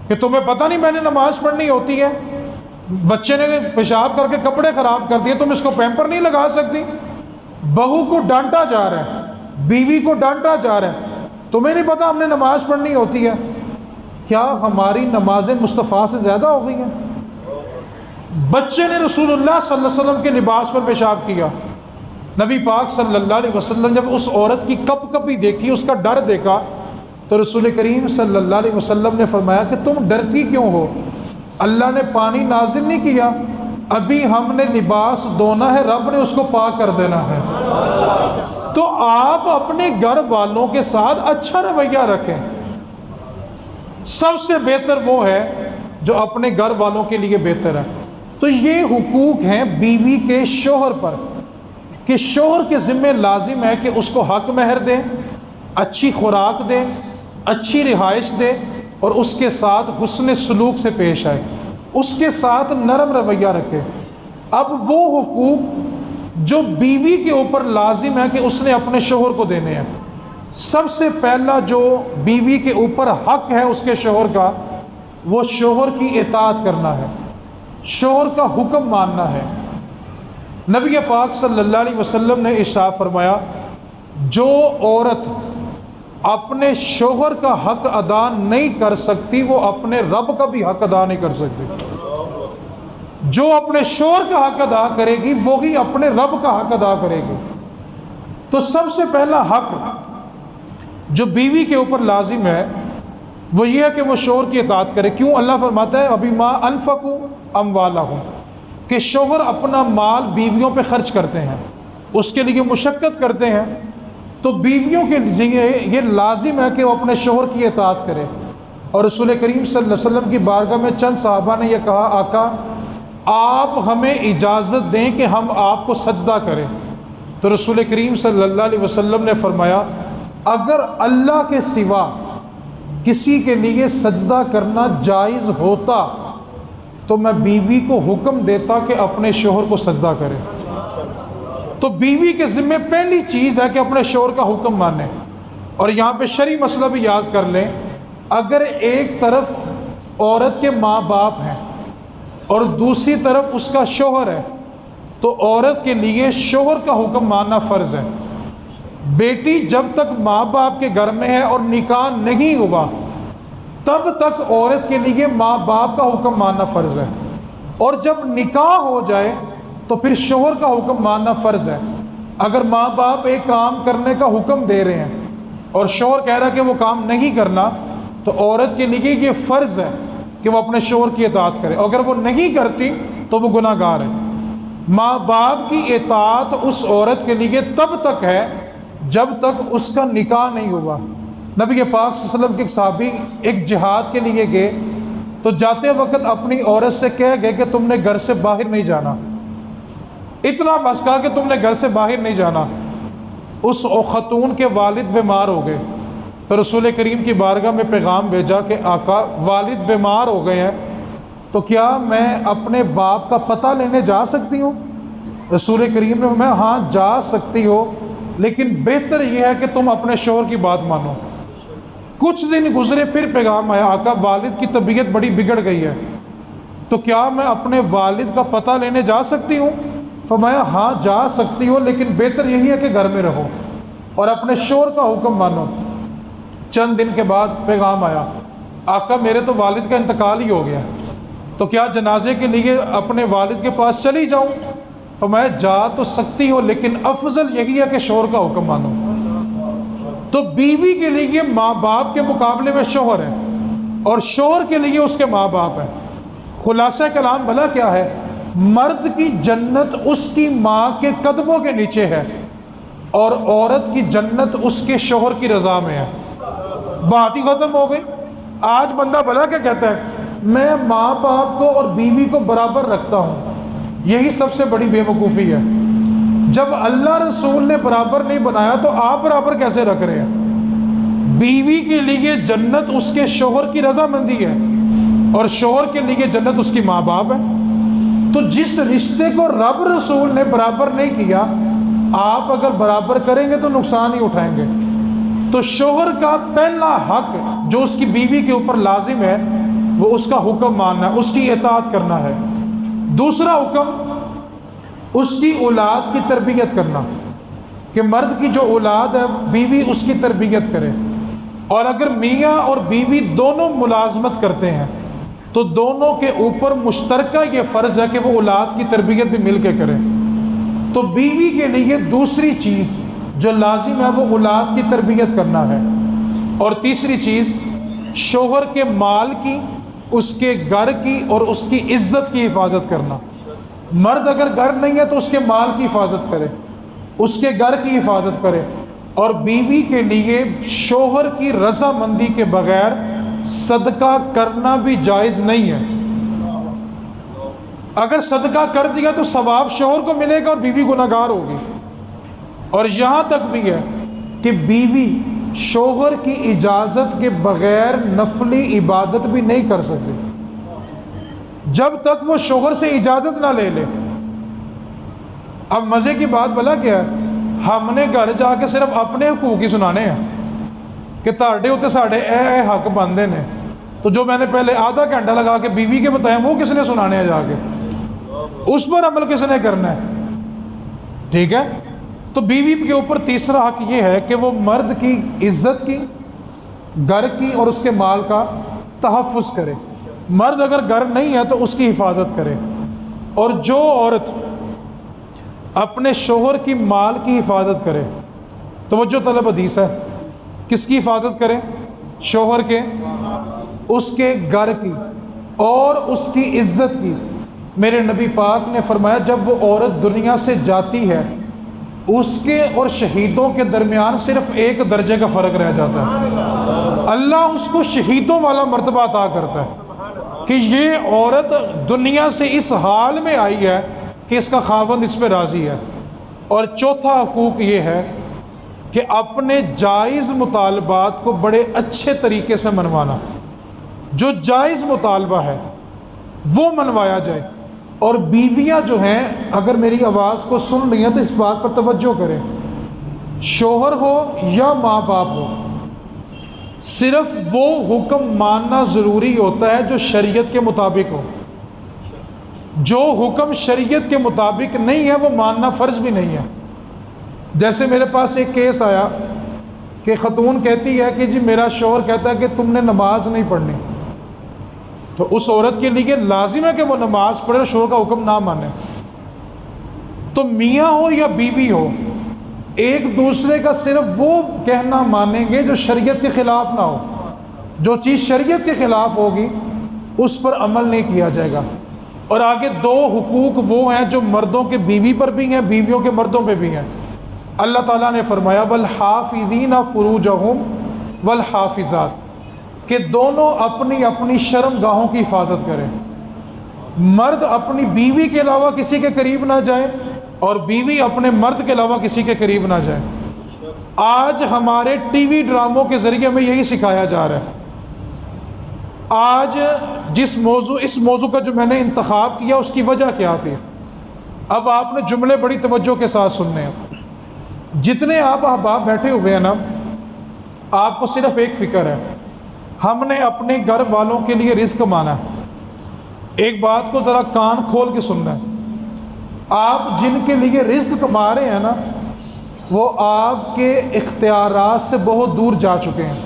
کہ تمہیں پتہ نہیں میں نے نماز پڑھنی ہوتی ہے، بچے نے پیشاب کر کے کپڑے خراب کر دیے، تم اس کو پیمپر نہیں لگا سکتی۔ بہو کو ڈانٹا جا رہا ہے، بیوی کو ڈانٹا جا رہا ہے، تمہیں نہیں پتہ ہم نے نماز پڑھنی ہوتی ہے۔ کیا ہماری نمازیں مصطفیٰ سے زیادہ ہو گئی ہیں؟ بچے نے رسول اللہ صلی اللہ علیہ وسلم کے لباس پر پیشاب کیا۔ نبی پاک صلی اللہ علیہ وسلم جب اس عورت کی کپ کپی دیکھی، اس کا ڈر دیکھا، تو رسول کریم صلی اللہ علیہ وسلم نے فرمایا کہ تم ڈرتی کیوں ہو؟ اللہ نے پانی نازل نہیں کیا، ابھی ہم نے لباس دھونا ہے، رب نے اس کو پاک کر دینا ہے۔ تو آپ اپنے گھر والوں کے ساتھ اچھا رویہ رکھیں۔ سب سے بہتر وہ ہے جو اپنے گھر والوں کے لیے بہتر ہے۔ تو یہ حقوق ہیں بیوی کے شوہر پر کہ شوہر کے ذمہ لازم ہے کہ اس کو حق مہر دے، اچھی خوراک دے، اچھی رہائش دے، اور اس کے ساتھ حسن سلوک سے پیش آئے، اس کے ساتھ نرم رویہ رکھے۔ اب وہ حقوق جو بیوی کے اوپر لازم ہے کہ اس نے اپنے شوہر کو دینے ہیں، سب سے پہلا جو بیوی کے اوپر حق ہے اس کے شوہر کا، وہ شوہر کی اطاعت کرنا ہے، شوہر کا حکم ماننا ہے۔ نبی پاک صلی اللہ علیہ وسلم نے ارشاد فرمایا، جو عورت اپنے شوہر کا حق ادا نہیں کر سکتی وہ اپنے رب کا بھی حق ادا نہیں کر سکتی۔ جو اپنے شوہر کا حق ادا کرے گی وہی اپنے رب کا حق ادا کرے گی۔ تو سب سے پہلا حق جو بیوی کے اوپر لازم ہے وہ یہ ہے کہ وہ شوہر کی اطاعت کرے۔ کیوں؟ اللہ فرماتا ہے ابھی ما انفقوا اموالہم، کہ شوہر اپنا مال بیویوں پہ خرچ کرتے ہیں، اس کے لیے مشقت کرتے ہیں، تو بیویوں کے لیے یہ لازم ہے کہ وہ اپنے شوہر کی اطاعت کرے۔ اور رسول کریم صلی اللہ علیہ وسلم کی بارگاہ میں چند صحابہ نے یہ کہا، آقا آپ ہمیں اجازت دیں کہ ہم آپ کو سجدہ کریں۔ تو رسول کریم صلی اللہ علیہ وسلم نے فرمایا، اگر اللہ کے سوا کسی کے لیے سجدہ کرنا جائز ہوتا تو میں بیوی کو حکم دیتا کہ اپنے شوہر کو سجدہ کرے۔ تو بیوی کے ذمہ پہلی چیز ہے کہ اپنے شوہر کا حکم مانے۔ اور یہاں پہ شرعی مسئلہ بھی یاد کر لیں، اگر ایک طرف عورت کے ماں باپ ہیں اور دوسری طرف اس کا شوہر ہے تو عورت کے لیے شوہر کا حکم ماننا فرض ہے۔ بیٹی جب تک ماں باپ کے گھر میں ہے اور نکاح نہیں ہوا تب تک عورت کے لیے ماں باپ کا حکم ماننا فرض ہے، اور جب نکاح ہو جائے تو پھر شوہر کا حکم ماننا فرض ہے۔ اگر ماں باپ ایک کام کرنے کا حکم دے رہے ہیں اور شوہر کہہ رہا ہے کہ وہ کام نہیں کرنا، تو عورت کے لیے یہ فرض ہے کہ وہ اپنے شوہر کی اطاعت کرے، اگر وہ نہیں کرتی تو وہ گناہ گار ہے۔ ماں باپ کی اطاعت اس عورت کے لیے تب تک ہے جب تک اس کا نکاح نہیں ہوا۔ نبی پاک صلی اللہ علیہ وسلم کے ایک صحابی ایک جہاد کے لیے گئے تو جاتے وقت اپنی عورت سے کہہ گئے کہ تم نے گھر سے باہر نہیں جانا، اتنا بس کہا کہ تم نے گھر سے باہر نہیں جانا۔ اس خاتون کے والد بیمار ہو گئے تو رسول کریم کی بارگاہ میں پیغام بھیجا کہ آقا والد بیمار ہو گئے ہیں تو کیا میں اپنے باپ کا پتہ لینے جا سکتی ہوں؟ رسول کریم نے فرمایا ہاں جا سکتی ہو، لیکن بہتر یہ ہے کہ تم اپنے شوہر کی بات مانو۔ کچھ دن گزرے پھر پیغام آیا، آقا والد کی طبیعت بڑی بگڑ گئی ہے تو کیا میں اپنے والد کا پتہ لینے جا سکتی ہوں؟ فرمایا ہاں جا سکتی ہو، لیکن بہتر یہی ہے کہ گھر میں رہو اور اپنے شوہر کا حکم مانو۔ چند دن کے بعد پیغام آیا، آقا میرے تو والد کا انتقال ہی ہو گیا، تو کیا جنازے کے لیے اپنے والد کے پاس چلی جاؤں؟ فرمایا جا تو سکتی ہو، لیکن افضل یہی ہے کہ شوہر کا حکم مانو۔ تو بیوی کے لیے ماں باپ کے مقابلے میں شوہر ہے، اور شوہر کے لیے اس کے ماں باپ ہے۔ خلاصہ کلام بھلا کیا ہے؟ مرد کی جنت اس کی ماں کے قدموں کے نیچے ہے، اور عورت کی جنت اس کے شوہر کی رضا میں ہے۔ بات ہی ختم ہو گئی۔ آج بندہ بھلا کیا کہتا ہے، میں ماں باپ کو اور بیوی کو برابر رکھتا ہوں۔ یہی سب سے بڑی بے وقوفی ہے۔ جب اللہ رسول نے برابر نہیں بنایا تو آپ برابر کیسے رکھ رہے ہیں؟ بیوی کے لیے جنت اس کے شوہر کی رضامندی ہے، اور شوہر کے لیے جنت اس کی ماں باپ ہے۔ تو جس رشتے کو رب رسول نے برابر نہیں کیا، آپ اگر برابر کریں گے تو نقصان ہی اٹھائیں گے۔ تو شوہر کا پہلا حق جو اس کی بیوی کے اوپر لازم ہے، وہ اس کا حکم ماننا ہے، اس کی اطاعت کرنا ہے۔ دوسرا حکم اس کی اولاد کی تربیت کرنا، کہ مرد کی جو اولاد ہے بیوی اس کی تربیت کرے۔ اور اگر میاں اور بیوی دونوں ملازمت کرتے ہیں تو دونوں کے اوپر مشترکہ یہ فرض ہے کہ وہ اولاد کی تربیت بھی مل کے کریں۔ تو بیوی کے لیے دوسری چیز جو لازم ہے وہ اولاد کی تربیت کرنا ہے۔ اور تیسری چیز شوہر کے مال کی، اس کے گھر کی اور اس کی عزت کی حفاظت کرنا۔ مرد اگر گھر نہیں ہے تو اس کے مال کی حفاظت کرے، اس کے گھر کی حفاظت کرے۔ اور بیوی کے لیے شوہر کی رضامندی کے بغیر صدقہ کرنا بھی جائز نہیں ہے۔ اگر صدقہ کر دیا تو ثواب شوہر کو ملے گا اور بیوی گناہگار ہوگی۔ اور یہاں تک بھی ہے کہ بیوی شوہر کی اجازت کے بغیر نفلی عبادت بھی نہیں کر سکتی جب تک وہ شوہر سے اجازت نہ لے لے۔ اب مزے کی بات بلا کیا ہے، ہم نے گھر جا کے صرف اپنے حقوق ہی سنانے ہیں کہ تاڑے ہوتے ساڑھے اے حق بندے نے، تو جو میں نے پہلے آدھا گھنٹہ لگا کے بیوی کے بتایا وہ کس نے سنانے ہیں، جا کے اس پر عمل کس نے کرنا ہے؟ ٹھیک ہے۔ تو بیوی کے اوپر تیسرا حق یہ ہے کہ وہ مرد کی عزت کی، گھر کی اور اس کے مال کا تحفظ کرے۔ مرد اگر گھر نہیں ہے تو اس کی حفاظت کرے۔ اور جو عورت اپنے شوہر کی مال کی حفاظت کرے، توجہ طلب حدیث ہے، کس کی حفاظت کرے؟ شوہر کے، اس کے گھر کی اور اس کی عزت کی۔ میرے نبی پاک نے فرمایا جب وہ عورت دنیا سے جاتی ہے اس کے اور شہیدوں کے درمیان صرف ایک درجے کا فرق رہ جاتا ہے، اللہ اس کو شہیدوں والا مرتبہ عطا کرتا ہے کہ یہ عورت دنیا سے اس حال میں آئی ہے کہ اس کا خاوند اس پہ راضی ہے۔ اور چوتھا حقوق یہ ہے کہ اپنے جائز مطالبات کو بڑے اچھے طریقے سے منوانا، جو جائز مطالبہ ہے وہ منوایا جائے۔ اور بیویاں جو ہیں اگر میری آواز کو سن رہی ہیں تو اس بات پر توجہ کریں، شوہر ہو یا ماں باپ ہو، صرف وہ حکم ماننا ضروری ہوتا ہے جو شریعت کے مطابق ہو۔ جو حکم شریعت کے مطابق نہیں ہے وہ ماننا فرض بھی نہیں ہے۔ جیسے میرے پاس ایک کیس آیا کہ خاتون کہتی ہے کہ جی میرا شوہر کہتا ہے کہ تم نے نماز نہیں پڑھنی، تو اس عورت کے لیے لازم ہے کہ وہ نماز پڑھے اور شوہر کا حکم نہ مانے۔ تو میاں ہو یا بیوی ہو، ایک دوسرے کا صرف وہ کہنا مانیں گے جو شریعت کے خلاف نہ ہو۔ جو چیز شریعت کے خلاف ہوگی اس پر عمل نہیں کیا جائے گا۔ اور آگے دو حقوق وہ ہیں جو مردوں کے بیوی پر بھی ہیں، بیویوں کے مردوں پہ بھی ہیں۔ اللہ تعالیٰ نے فرمایا والحافظین فروجہم والحافظات، کہ دونوں اپنی اپنی شرم گاہوں کی حفاظت کریں۔ مرد اپنی بیوی کے علاوہ کسی کے قریب نہ جائے اور بیوی اپنے مرد کے علاوہ کسی کے قریب نہ جائے۔ آج ہمارے ٹی وی ڈراموں کے ذریعے ہمیں یہی سکھایا جا رہا ہے۔ آج اس موضوع کا جو میں نے انتخاب کیا اس کی وجہ کیا تھی، اب آپ نے جملے بڑی توجہ کے ساتھ سننے ہیں۔ جتنے آپ احباب بیٹھے ہوئے ہیں نا، آپ کو صرف ایک فکر ہے، ہم نے اپنے گھر والوں کے لیے رزق مانا ہے۔ ایک بات کو ذرا کان کھول کے سننا ہے، آپ جن کے لیے رزق کما رہے ہیں نا، وہ آپ کے اختیارات سے بہت دور جا چکے ہیں۔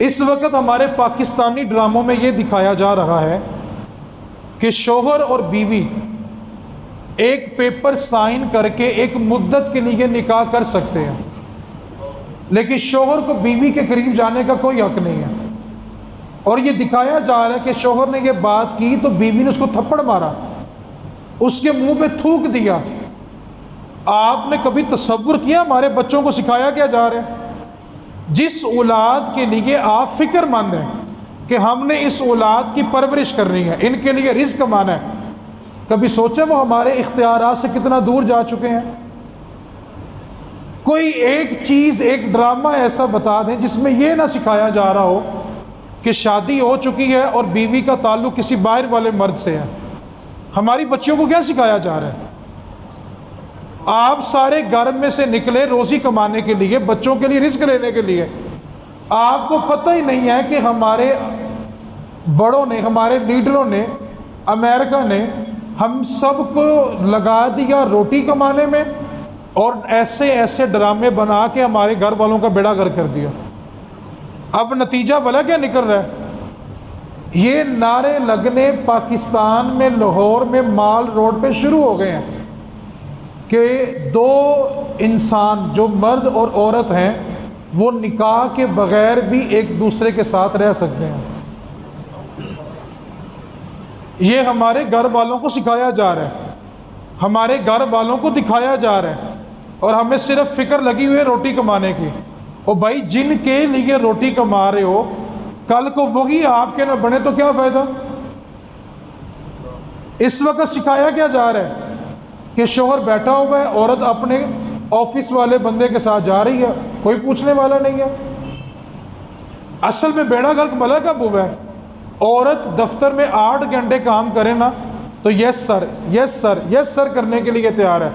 اس وقت ہمارے پاکستانی ڈراموں میں یہ دکھایا جا رہا ہے کہ شوہر اور بیوی ایک پیپر سائن کر کے ایک مدت کے لیے نکاح کر سکتے ہیں، لیکن شوہر کو بیوی کے قریب جانے کا کوئی حق نہیں ہے۔ اور یہ دکھایا جا رہا ہے کہ شوہر نے یہ بات کی تو بیوی نے اس کو تھپڑ مارا، اس کے منہ پہ تھوک دیا۔ آپ نے کبھی تصور کیا ہمارے بچوں کو سکھایا کیا جا رہا ہے؟ جس اولاد کے لیے آپ فکر مند ہیں کہ ہم نے اس اولاد کی پرورش کرنی ہے، ان کے لیے رزق کمانا ہے، کبھی سوچیں وہ ہمارے اختیارات سے کتنا دور جا چکے ہیں؟ کوئی ایک چیز، ایک ڈرامہ ایسا بتا دیں جس میں یہ نہ سکھایا جا رہا ہو کہ شادی ہو چکی ہے اور بیوی کا تعلق کسی باہر والے مرد سے ہے۔ ہماری بچیوں کو کیا سکھایا جا رہا ہے؟ آپ سارے گھر میں سے نکلے روزی کمانے کے لیے، بچوں کے لیے رزق لینے کے لیے، آپ کو پتہ ہی نہیں ہے کہ ہمارے بڑوں نے، ہمارے لیڈروں نے، امریکہ نے ہم سب کو لگا دیا روٹی کمانے میں، اور ایسے ایسے ڈرامے بنا کے ہمارے گھر والوں کا بیڑا غرق کر دیا۔ اب نتیجہ بھلا کیا نکل رہا ہے؟ یہ نعرے لگنے پاکستان میں، لاہور میں، مال روڈ پہ شروع ہو گئے ہیں کہ دو انسان جو مرد اور عورت ہیں وہ نکاح کے بغیر بھی ایک دوسرے کے ساتھ رہ سکتے ہیں۔ یہ ہمارے گھر والوں کو سکھایا جا رہا ہے، ہمارے گھر والوں کو دکھایا جا رہا ہے، اور ہمیں صرف فکر لگی ہوئی ہے روٹی کمانے کی۔ اور بھائی جن کے لیے روٹی کما رہے ہو، کل کو وہی آپ کے نہ بنے تو کیا فائدہ؟ اس وقت سکھایا کیا جا رہا ہے کہ شوہر بیٹھا ہوا ہے، عورت اپنے آفس والے بندے کے ساتھ جا رہی ہے، کوئی پوچھنے والا نہیں ہے۔ اصل میں بیڑا غرق بھلا کب ہوا ہے؟ عورت دفتر میں 8 گھنٹے کام کرے نا تو یس سر، یس سر، یس سر کرنے کے لیے تیار ہے،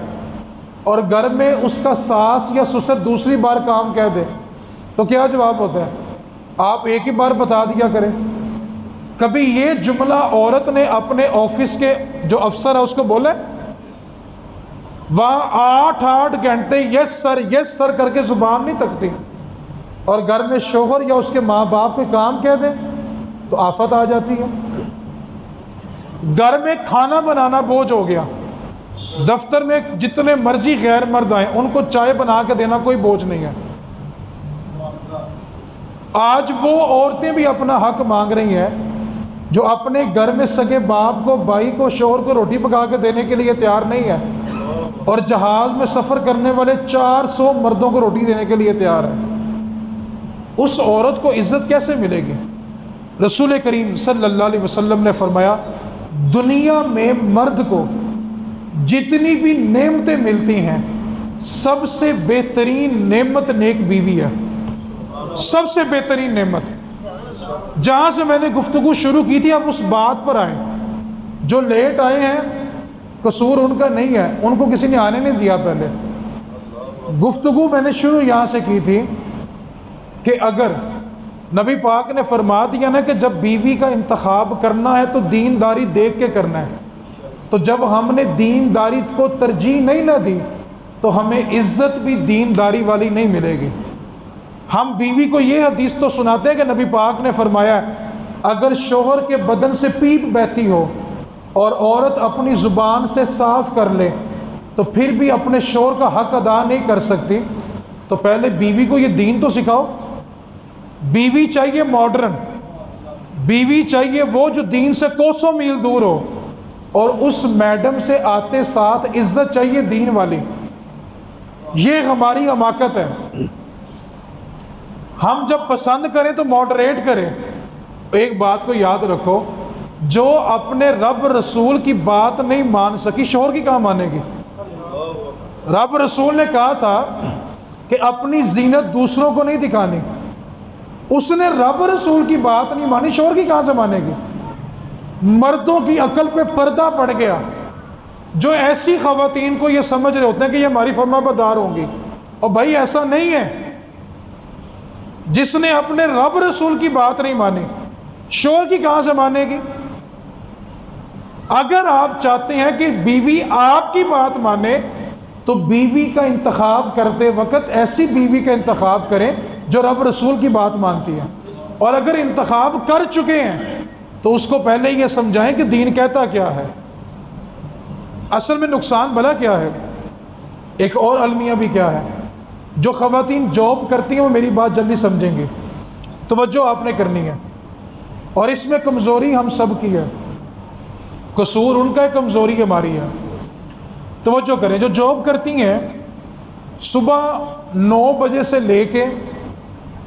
اور گھر میں اس کا ساس یا سسر دوسری بار کام کہہ دے تو کیا جواب ہوتا ہے؟ آپ ایک ہی بار بتا دیا کریں۔ کبھی یہ جملہ عورت نے اپنے آفس کے جو افسر ہے اس کو بولے؟ وہاں 8 گھنٹے یس سر کر کے زبان نہیں تکتی، اور گھر میں شوہر یا اس کے ماں باپ کوئی کام کہہ دیں تو آفت آ جاتی ہے۔ گھر میں کھانا بنانا بوجھ ہو گیا، دفتر میں جتنے مرضی غیر مرد آئیں ان کو چائے بنا کے دینا کوئی بوجھ نہیں ہے۔ آج وہ عورتیں بھی اپنا حق مانگ رہی ہیں جو اپنے گھر میں سگے باپ کو، بھائی کو، شوہر کو روٹی پکا کے دینے کے لیے تیار نہیں ہے، اور جہاز میں سفر کرنے والے 400 مردوں کو روٹی دینے کے لیے تیار ہے۔ اس عورت کو عزت کیسے ملے گی؟ رسول کریم صلی اللہ علیہ وسلم نے فرمایا، دنیا میں مرد کو جتنی بھی نعمتیں ملتی ہیں سب سے بہترین نعمت نیک بیوی ہے، سب سے بہترین نعمت۔ جہاں سے میں نے گفتگو شروع کی تھی اب اس بات پر آئیں، جو لیٹ آئے ہیں قصور ان کا نہیں ہے، ان کو کسی نے آنے نہیں دیا۔ پہلے گفتگو میں نے شروع یہاں سے کی تھی کہ اگر نبی پاک نے فرما دیا نا کہ جب بیوی کا انتخاب کرنا ہے تو دینداری دیکھ کے کرنا ہے، تو جب ہم نے دینداری کو ترجیح نہیں نہ دی تو ہمیں عزت بھی دینداری والی نہیں ملے گی۔ ہم بیوی کو یہ حدیث تو سناتے ہیں کہ نبی پاک نے فرمایا اگر شوہر کے بدن سے پیپ بہتی ہو اور عورت اپنی زبان سے صاف کر لے تو پھر بھی اپنے شوہر کا حق ادا نہیں کر سکتی، تو پہلے بیوی کو یہ دین تو سکھاؤ۔ بیوی چاہیے ماڈرن، بیوی چاہیے وہ جو دین سے کوسوں میل دور ہو، اور اس میڈم سے آتے ساتھ عزت چاہیے دین والی۔ یہ ہماری حماقت ہے۔ ہم جب پسند کریں تو ماڈریٹ کریں۔ ایک بات کو یاد رکھو، جو اپنے رب رسول کی بات نہیں مان سکی شوہر کی کہاں مانے گی؟ رب رسول نے کہا تھا کہ اپنی زینت دوسروں کو نہیں دکھانی، اس نے رب رسول کی بات نہیں مانی، شوہر کی کہاں سے مانے گی؟ مردوں کی عقل پہ پردہ پڑ گیا، جو ایسی خواتین کو یہ سمجھ رہے ہوتے ہیں کہ یہ ہماری فرما بردار ہوں گی، اور بھائی ایسا نہیں ہے۔ جس نے اپنے رب رسول کی بات نہیں مانی شوہر کی کہاں سے مانے گی؟ اگر آپ چاہتے ہیں کہ بیوی آپ کی بات مانے تو بیوی کا انتخاب کرتے وقت ایسی بیوی کا انتخاب کریں جو رب رسول کی بات مانتی ہے، اور اگر انتخاب کر چکے ہیں تو اس کو پہلے یہ سمجھائیں کہ دین کہتا کیا ہے۔ اصل میں نقصان بھلا کیا ہے، ایک اور المیہ بھی کیا ہے۔ جو خواتین جاب کرتی ہیں وہ میری بات جلدی سمجھیں گی، توجہ آپ نے کرنی ہے، اور اس میں کمزوری ہم سب کی ہے، قصور ان کا ہے، کمزوری ہماری ہے۔ توجہ کریں، جو جاب کرتی ہیں صبح 9 بجے سے لے کے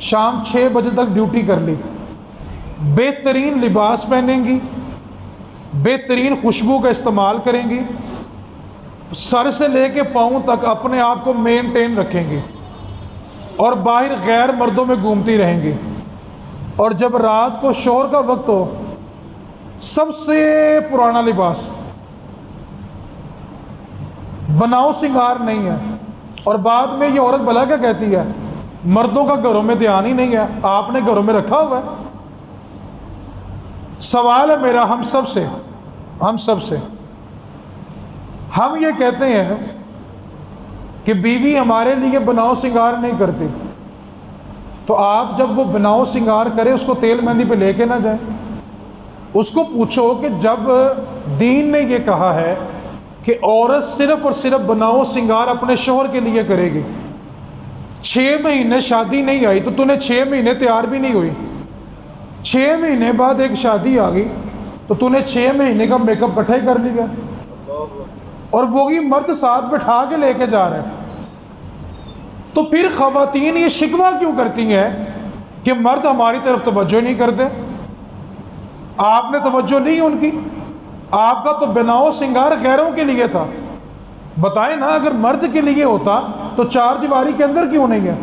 شام 6 بجے تک ڈیوٹی کر لی، بہترین لباس پہنیں گی، بہترین خوشبو کا استعمال کریں گی، سر سے لے کے پاؤں تک اپنے آپ کو مینٹین رکھیں گی، اور باہر غیر مردوں میں گھومتی رہیں گی، اور جب رات کو شور کا وقت ہو سب سے پرانا لباس، بناؤ سنگار نہیں ہے، اور بعد میں یہ عورت بھلا کیا کہتی ہے، مردوں کا گھروں میں دھیان ہی نہیں ہے، آپ نے گھروں میں رکھا ہوا ہے۔ سوال ہے میرا ہم سب سے، ہم یہ کہتے ہیں کہ بیوی ہمارے لیے بناؤ سنگار نہیں کرتی، تو آپ جب وہ بناؤ سنگار کرے اس کو تیل مہندی پہ لے کے نہ جائیں، اس کو پوچھو کہ جب دین نے یہ کہا ہے کہ عورت صرف اور صرف بناؤ سنگار اپنے شوہر کے لیے کرے گی، 6 مہینے شادی نہیں آئی تو نے 6 مہینے تیار بھی نہیں ہوئی، 6 مہینے بعد ایک شادی آ گئی تو نے 6 مہینے کا میک اپ کٹھا ہی کر لیا، اور وہی مرد ساتھ بٹھا کے لے کے جا رہے ہیں۔ تو پھر خواتین یہ شکوہ کیوں کرتی ہیں کہ مرد ہماری طرف توجہ نہیں کرتے؟ آپ نے توجہ لی ان کی، آپ کا تو بناؤ سنگار غیروں کے لیے تھا، بتائیں نا، اگر مرد کے لیے ہوتا تو 4 دیواری کے اندر کیوں نہیں ہے؟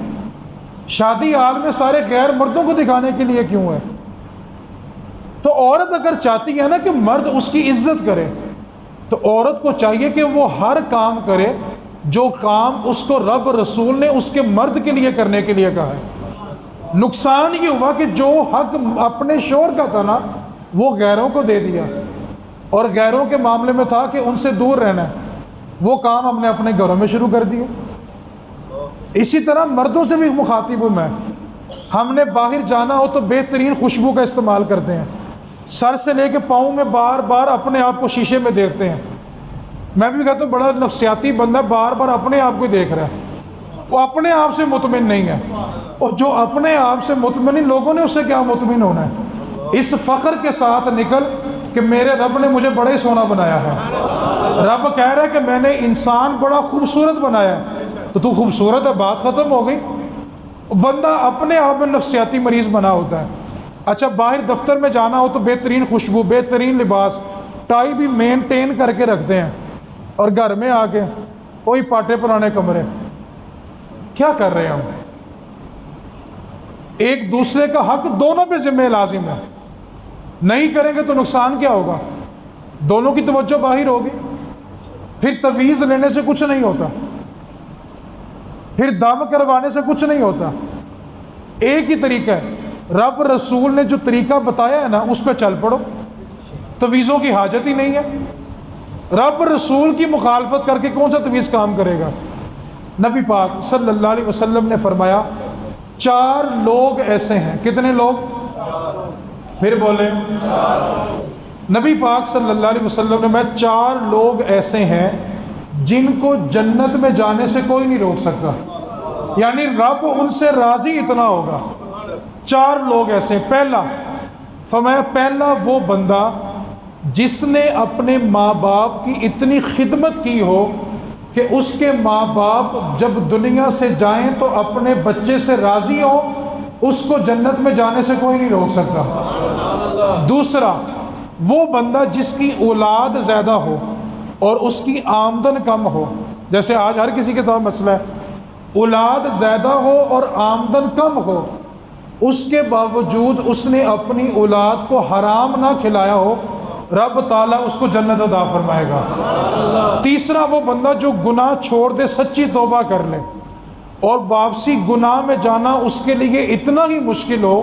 شادی حال میں سارے غیر مردوں کو دکھانے کے لیے کیوں ہے؟ تو عورت اگر چاہتی ہے نا کہ مرد اس کی عزت کرے تو عورت کو چاہیے کہ وہ ہر کام کرے جو کام اس کو رب رسول نے اس کے مرد کے لیے کرنے کے لیے کہا ہے۔ نقصان یہ ہوا کہ جو حق اپنے شوہر کا تھا نا وہ غیروں کو دے دیا، اور غیروں کے معاملے میں تھا کہ ان سے دور رہنا ہے، وہ کام ہم نے اپنے گھروں میں شروع کر دیے۔ اسی طرح مردوں سے بھی مخاطب ہوں میں، ہم نے باہر جانا ہو تو بہترین خوشبو کا استعمال کرتے ہیں، سر سے لے کے پاؤں میں بار بار اپنے آپ کو شیشے میں دیکھتے ہیں۔ میں بھی کہتا ہوں بڑا نفسیاتی بندہ، بار بار اپنے آپ کو دیکھ رہا ہے، وہ اپنے آپ سے مطمئن نہیں ہے، اور جو اپنے آپ سے مطمئن لوگوں نے اس سے کیا مطمئن ہونا ہے؟ اس فخر کے ساتھ نکل کہ میرے رب نے مجھے بڑا ہی سونا بنایا ہے۔ رب کہہ رہا ہے کہ میں نے انسان بڑا خوبصورت بنایا ہے، تو خوبصورت ہے، بات ختم ہو گئی۔ بندہ اپنے آپ میں نفسیاتی مریض بنا ہوتا ہے۔ اچھا باہر دفتر میں جانا ہو تو بہترین خوشبو، بہترین لباس، ٹائی بھی مینٹین کر کے رکھتے ہیں، اور گھر میں آ کے وہی پاٹے پرانے کمرے، کیا کر رہے ہیں ہم؟ ایک دوسرے کا حق دونوں پہ ذمہ لازم ہے، نہیں کریں گے تو نقصان کیا ہوگا؟ دونوں کی توجہ باہر ہوگی، پھر تویز لینے سے کچھ نہیں ہوتا، پھر دم کروانے سے کچھ نہیں ہوتا۔ ایک ہی طریقہ ہے، رب رسول نے جو طریقہ بتایا ہے نا اس پہ چل پڑو، تویزوں کی حاجت ہی نہیں ہے۔ رب رسول کی مخالفت کر کے کون سا تویز کام کرے گا؟ نبی پاک صلی اللہ علیہ وسلم نے فرمایا 4 لوگ ایسے ہیں، کتنے لوگ؟ پھر بولے، نبی پاک صلی اللہ علیہ وسلم نے 4 لوگ ایسے ہیں جن کو جنت میں جانے سے کوئی نہیں روک سکتا، یعنی رب ان سے راضی اتنا ہوگا۔ 4 لوگ ایسے ہیں۔ پہلا فرمایا، پہلا وہ بندہ جس نے اپنے ماں باپ کی اتنی خدمت کی ہو کہ اس کے ماں باپ جب دنیا سے جائیں تو اپنے بچے سے راضی ہوں، اس کو جنت میں جانے سے کوئی نہیں روک سکتا۔ دوسرا وہ بندہ جس کی اولاد زیادہ ہو اور اس کی آمدن کم ہو، جیسے آج ہر کسی کے ساتھ مسئلہ ہے، اولاد زیادہ ہو اور آمدن کم ہو، اس کے باوجود اس نے اپنی اولاد کو حرام نہ کھلایا ہو، رب تعالیٰ اس کو جنت عطا فرمائے گا۔ تیسرا وہ بندہ جو گناہ چھوڑ دے، سچی توبہ کر لے، اور واپسی گناہ میں جانا اس کے لیے اتنا ہی مشکل ہو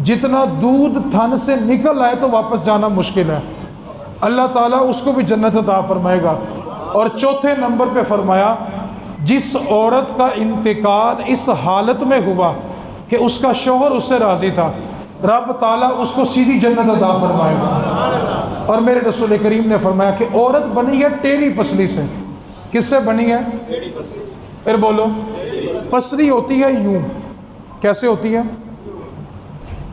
جتنا دودھ تھن سے نکل آئے تو واپس جانا مشکل ہے۔ اللہ تعالیٰ اس کو بھی جنت عطا فرمائے گا۔ اور چوتھے نمبر پہ فرمایا جس عورت کا انتقال اس حالت میں ہوا کہ اس کا شوہر اس سے راضی تھا، رب تعالیٰ اس کو سیدھی جنت عطا فرمائے گا۔ اور میرے رسول کریم نے فرمایا کہ عورت بنی ہے ٹیڑھی پسلی سے۔ کس سے بنی ہے؟ پھر بولو۔ پسلی ہوتی ہے یوں، کیسے ہوتی ہے؟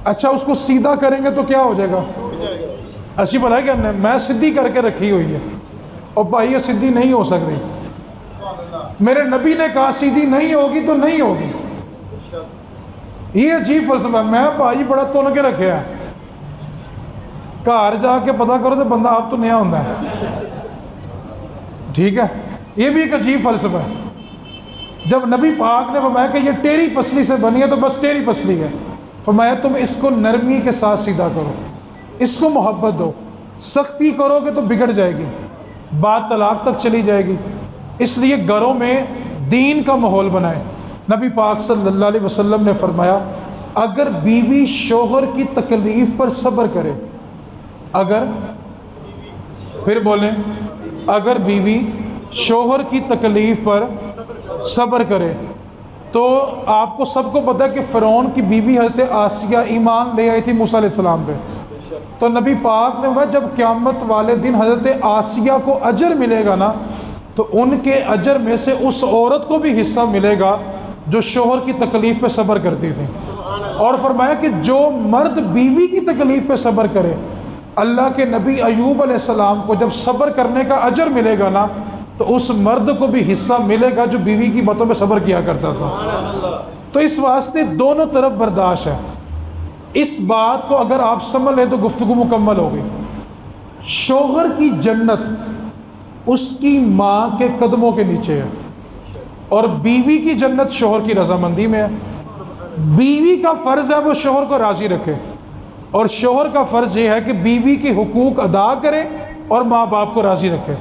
اچھا اس کو سیدھا کریں گے تو کیا ہو جائے گا؟ اچھی بھلا ہے کہ میں سیدھی کر کے رکھی ہوئی ہے، اور بھائی یہ سیدھی نہیں ہو سکتی۔ میرے نبی نے کہا سیدھی نہیں ہوگی تو نہیں ہوگی۔ یہ عجیب فلسفہ ہے۔ میں بھائی بڑا تن کے رکھے ہے، گھر جا کے پتہ کرو تو بندہ آپ تو نیا ہوتا ہے، ٹھیک ہے؟ یہ بھی ایک عجیب فلسفہ ہے۔ جب نبی پاک نے فرمایا کہ یہ ٹیڑھی پسلی سے بنی ہے تو بس ٹیڑھی پسلی ہے، فرمایا تم اس کو نرمی کے ساتھ سیدھا کرو، اس کو محبت دو، سختی کرو گے تو بگڑ جائے گی، بات طلاق تک چلی جائے گی۔ اس لیے گھروں میں دین کا ماحول بنائیں۔ نبی پاک صلی اللہ علیہ وسلم نے فرمایا اگر بیوی شوہر کی تکلیف پر صبر کرے، پھر بولیں، اگر بیوی شوہر کی تکلیف پر صبر کرے، تو آپ کو سب کو پتہ ہے کہ فرعون کی بیوی حضرت آسیہ ایمان لے آئی تھی موسیٰ علیہ السلام پہ، تو نبی پاک نے فرمایا جب قیامت والے دن حضرت آسیہ کو اجر ملے گا نا، تو ان کے اجر میں سے اس عورت کو بھی حصہ ملے گا جو شوہر کی تکلیف پہ صبر کرتی تھی۔ اور فرمایا کہ جو مرد بیوی کی تکلیف پہ صبر کرے، اللہ کے نبی ایوب علیہ السلام کو جب صبر کرنے کا اجر ملے گا نا، تو اس مرد کو بھی حصہ ملے گا جو بیوی کی باتوں پہ صبر کیا کرتا تھا۔ تو اس واسطے دونوں طرف برداشت ہے۔ اس بات کو اگر آپ سمجھ لیں تو گفتگو مکمل ہوگی۔ شوہر کی جنت اس کی ماں کے قدموں کے نیچے ہے، اور بیوی کی جنت شوہر کی رضامندی میں ہے۔ بیوی کا فرض ہے وہ شوہر کو راضی رکھے، اور شوہر کا فرض یہ ہے کہ بیوی کے حقوق ادا کرے اور ماں باپ کو راضی رکھے۔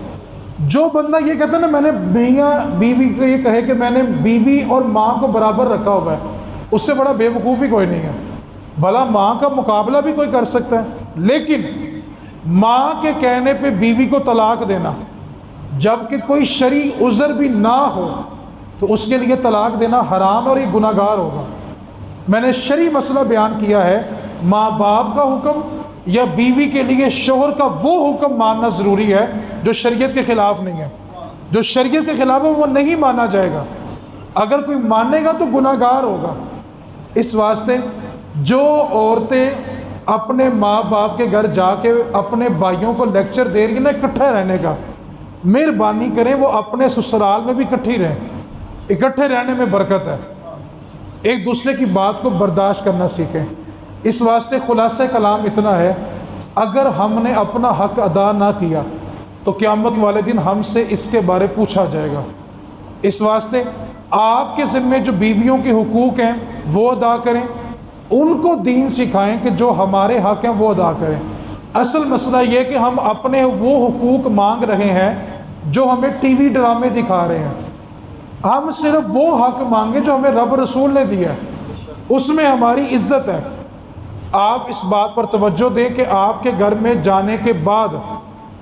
جو بندہ یہ کہتا ہے نا میں نے میاں بیوی کو یہ کہے کہ میں نے بیوی اور ماں کو برابر رکھا ہوا ہے، اس سے بڑا بے وقوف ہی کوئی نہیں ہے۔ بھلا ماں کا مقابلہ بھی کوئی کر سکتا ہے، لیکن ماں کے کہنے پہ بیوی کو طلاق دینا، جب کہ کوئی شرعی عذر بھی نہ ہو، تو اس کے لیے طلاق دینا حرام اور یہ گناہ گار ہوگا۔ میں نے شرعی مسئلہ بیان کیا ہے، ماں باپ کا حکم یا بیوی کے لیے شوہر کا وہ حکم ماننا ضروری ہے جو شریعت کے خلاف نہیں ہے۔ جو شریعت کے خلاف ہے وہ نہیں مانا جائے گا، اگر کوئی مانے گا تو گناہ گار ہوگا۔ اس واسطے جو عورتیں اپنے ماں باپ کے گھر جا کے اپنے بھائیوں کو لیکچر دے رہی ہیں نا اکٹھے رہنے کا، مہربانی کریں وہ اپنے سسرال میں بھی اکٹھی رہیں، اکٹھے رہنے میں برکت ہے۔ ایک دوسرے کی بات کو برداشت کرنا سیکھیں۔ اس واسطے خلاصہ کلام اتنا ہے، اگر ہم نے اپنا حق ادا نہ کیا تو قیامت والے دن ہم سے اس کے بارے پوچھا جائے گا۔ اس واسطے آپ کے ذمے جو بیویوں کے حقوق ہیں وہ ادا کریں، ان کو دین سکھائیں کہ جو ہمارے حق ہیں وہ ادا کریں۔ اصل مسئلہ یہ کہ ہم اپنے وہ حقوق مانگ رہے ہیں جو ہمیں ٹی وی ڈرامے دکھا رہے ہیں۔ ہم صرف وہ حق مانگیں جو ہمیں رب رسول نے دیا ہے، اس میں ہماری عزت ہے۔ آپ اس بات پر توجہ دیں کہ آپ کے گھر میں جانے کے بعد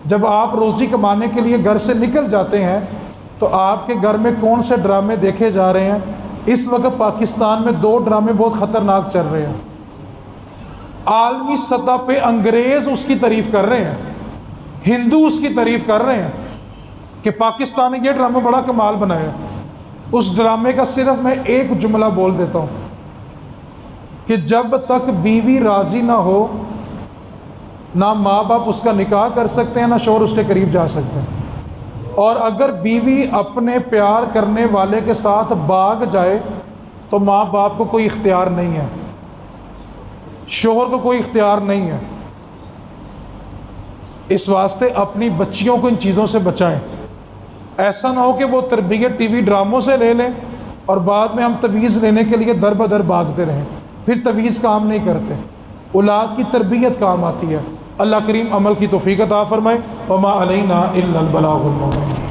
جب آپ روزی کمانے کے لیے گھر سے نکل جاتے ہیں تو آپ کے گھر میں کون سے ڈرامے دیکھے جا رہے ہیں۔ اس وقت پاکستان میں 2 ڈرامے بہت خطرناک چل رہے ہیں۔ عالمی سطح پہ انگریز اس کی تعریف کر رہے ہیں، ہندو اس کی تعریف کر رہے ہیں کہ پاکستان نے یہ ڈرامہ بڑا کمال بنایا۔ اس ڈرامے کا صرف میں ایک جملہ بول دیتا ہوں کہ جب تک بیوی راضی نہ ہو نہ ماں باپ اس کا نکاح کر سکتے ہیں، نہ شوہر اس کے قریب جا سکتے ہیں۔ اور اگر بیوی اپنے پیار کرنے والے کے ساتھ بھاگ جائے تو ماں باپ کو کوئی اختیار نہیں ہے، شوہر کو کوئی اختیار نہیں ہے۔ اس واسطے اپنی بچیوں کو ان چیزوں سے بچائیں۔ ایسا نہ ہو کہ وہ تربیت ٹی وی ڈراموں سے لے لیں اور بعد میں ہم تویز لینے کے لیے در بدر بھاگتے رہیں، پھر تویز کام نہیں کرتے۔ اولاد کی تربیت کام آتی ہے۔ اللہ کریم عمل کی توفیق عطا فرمائے۔ وما علینا الا البلاغ المبین۔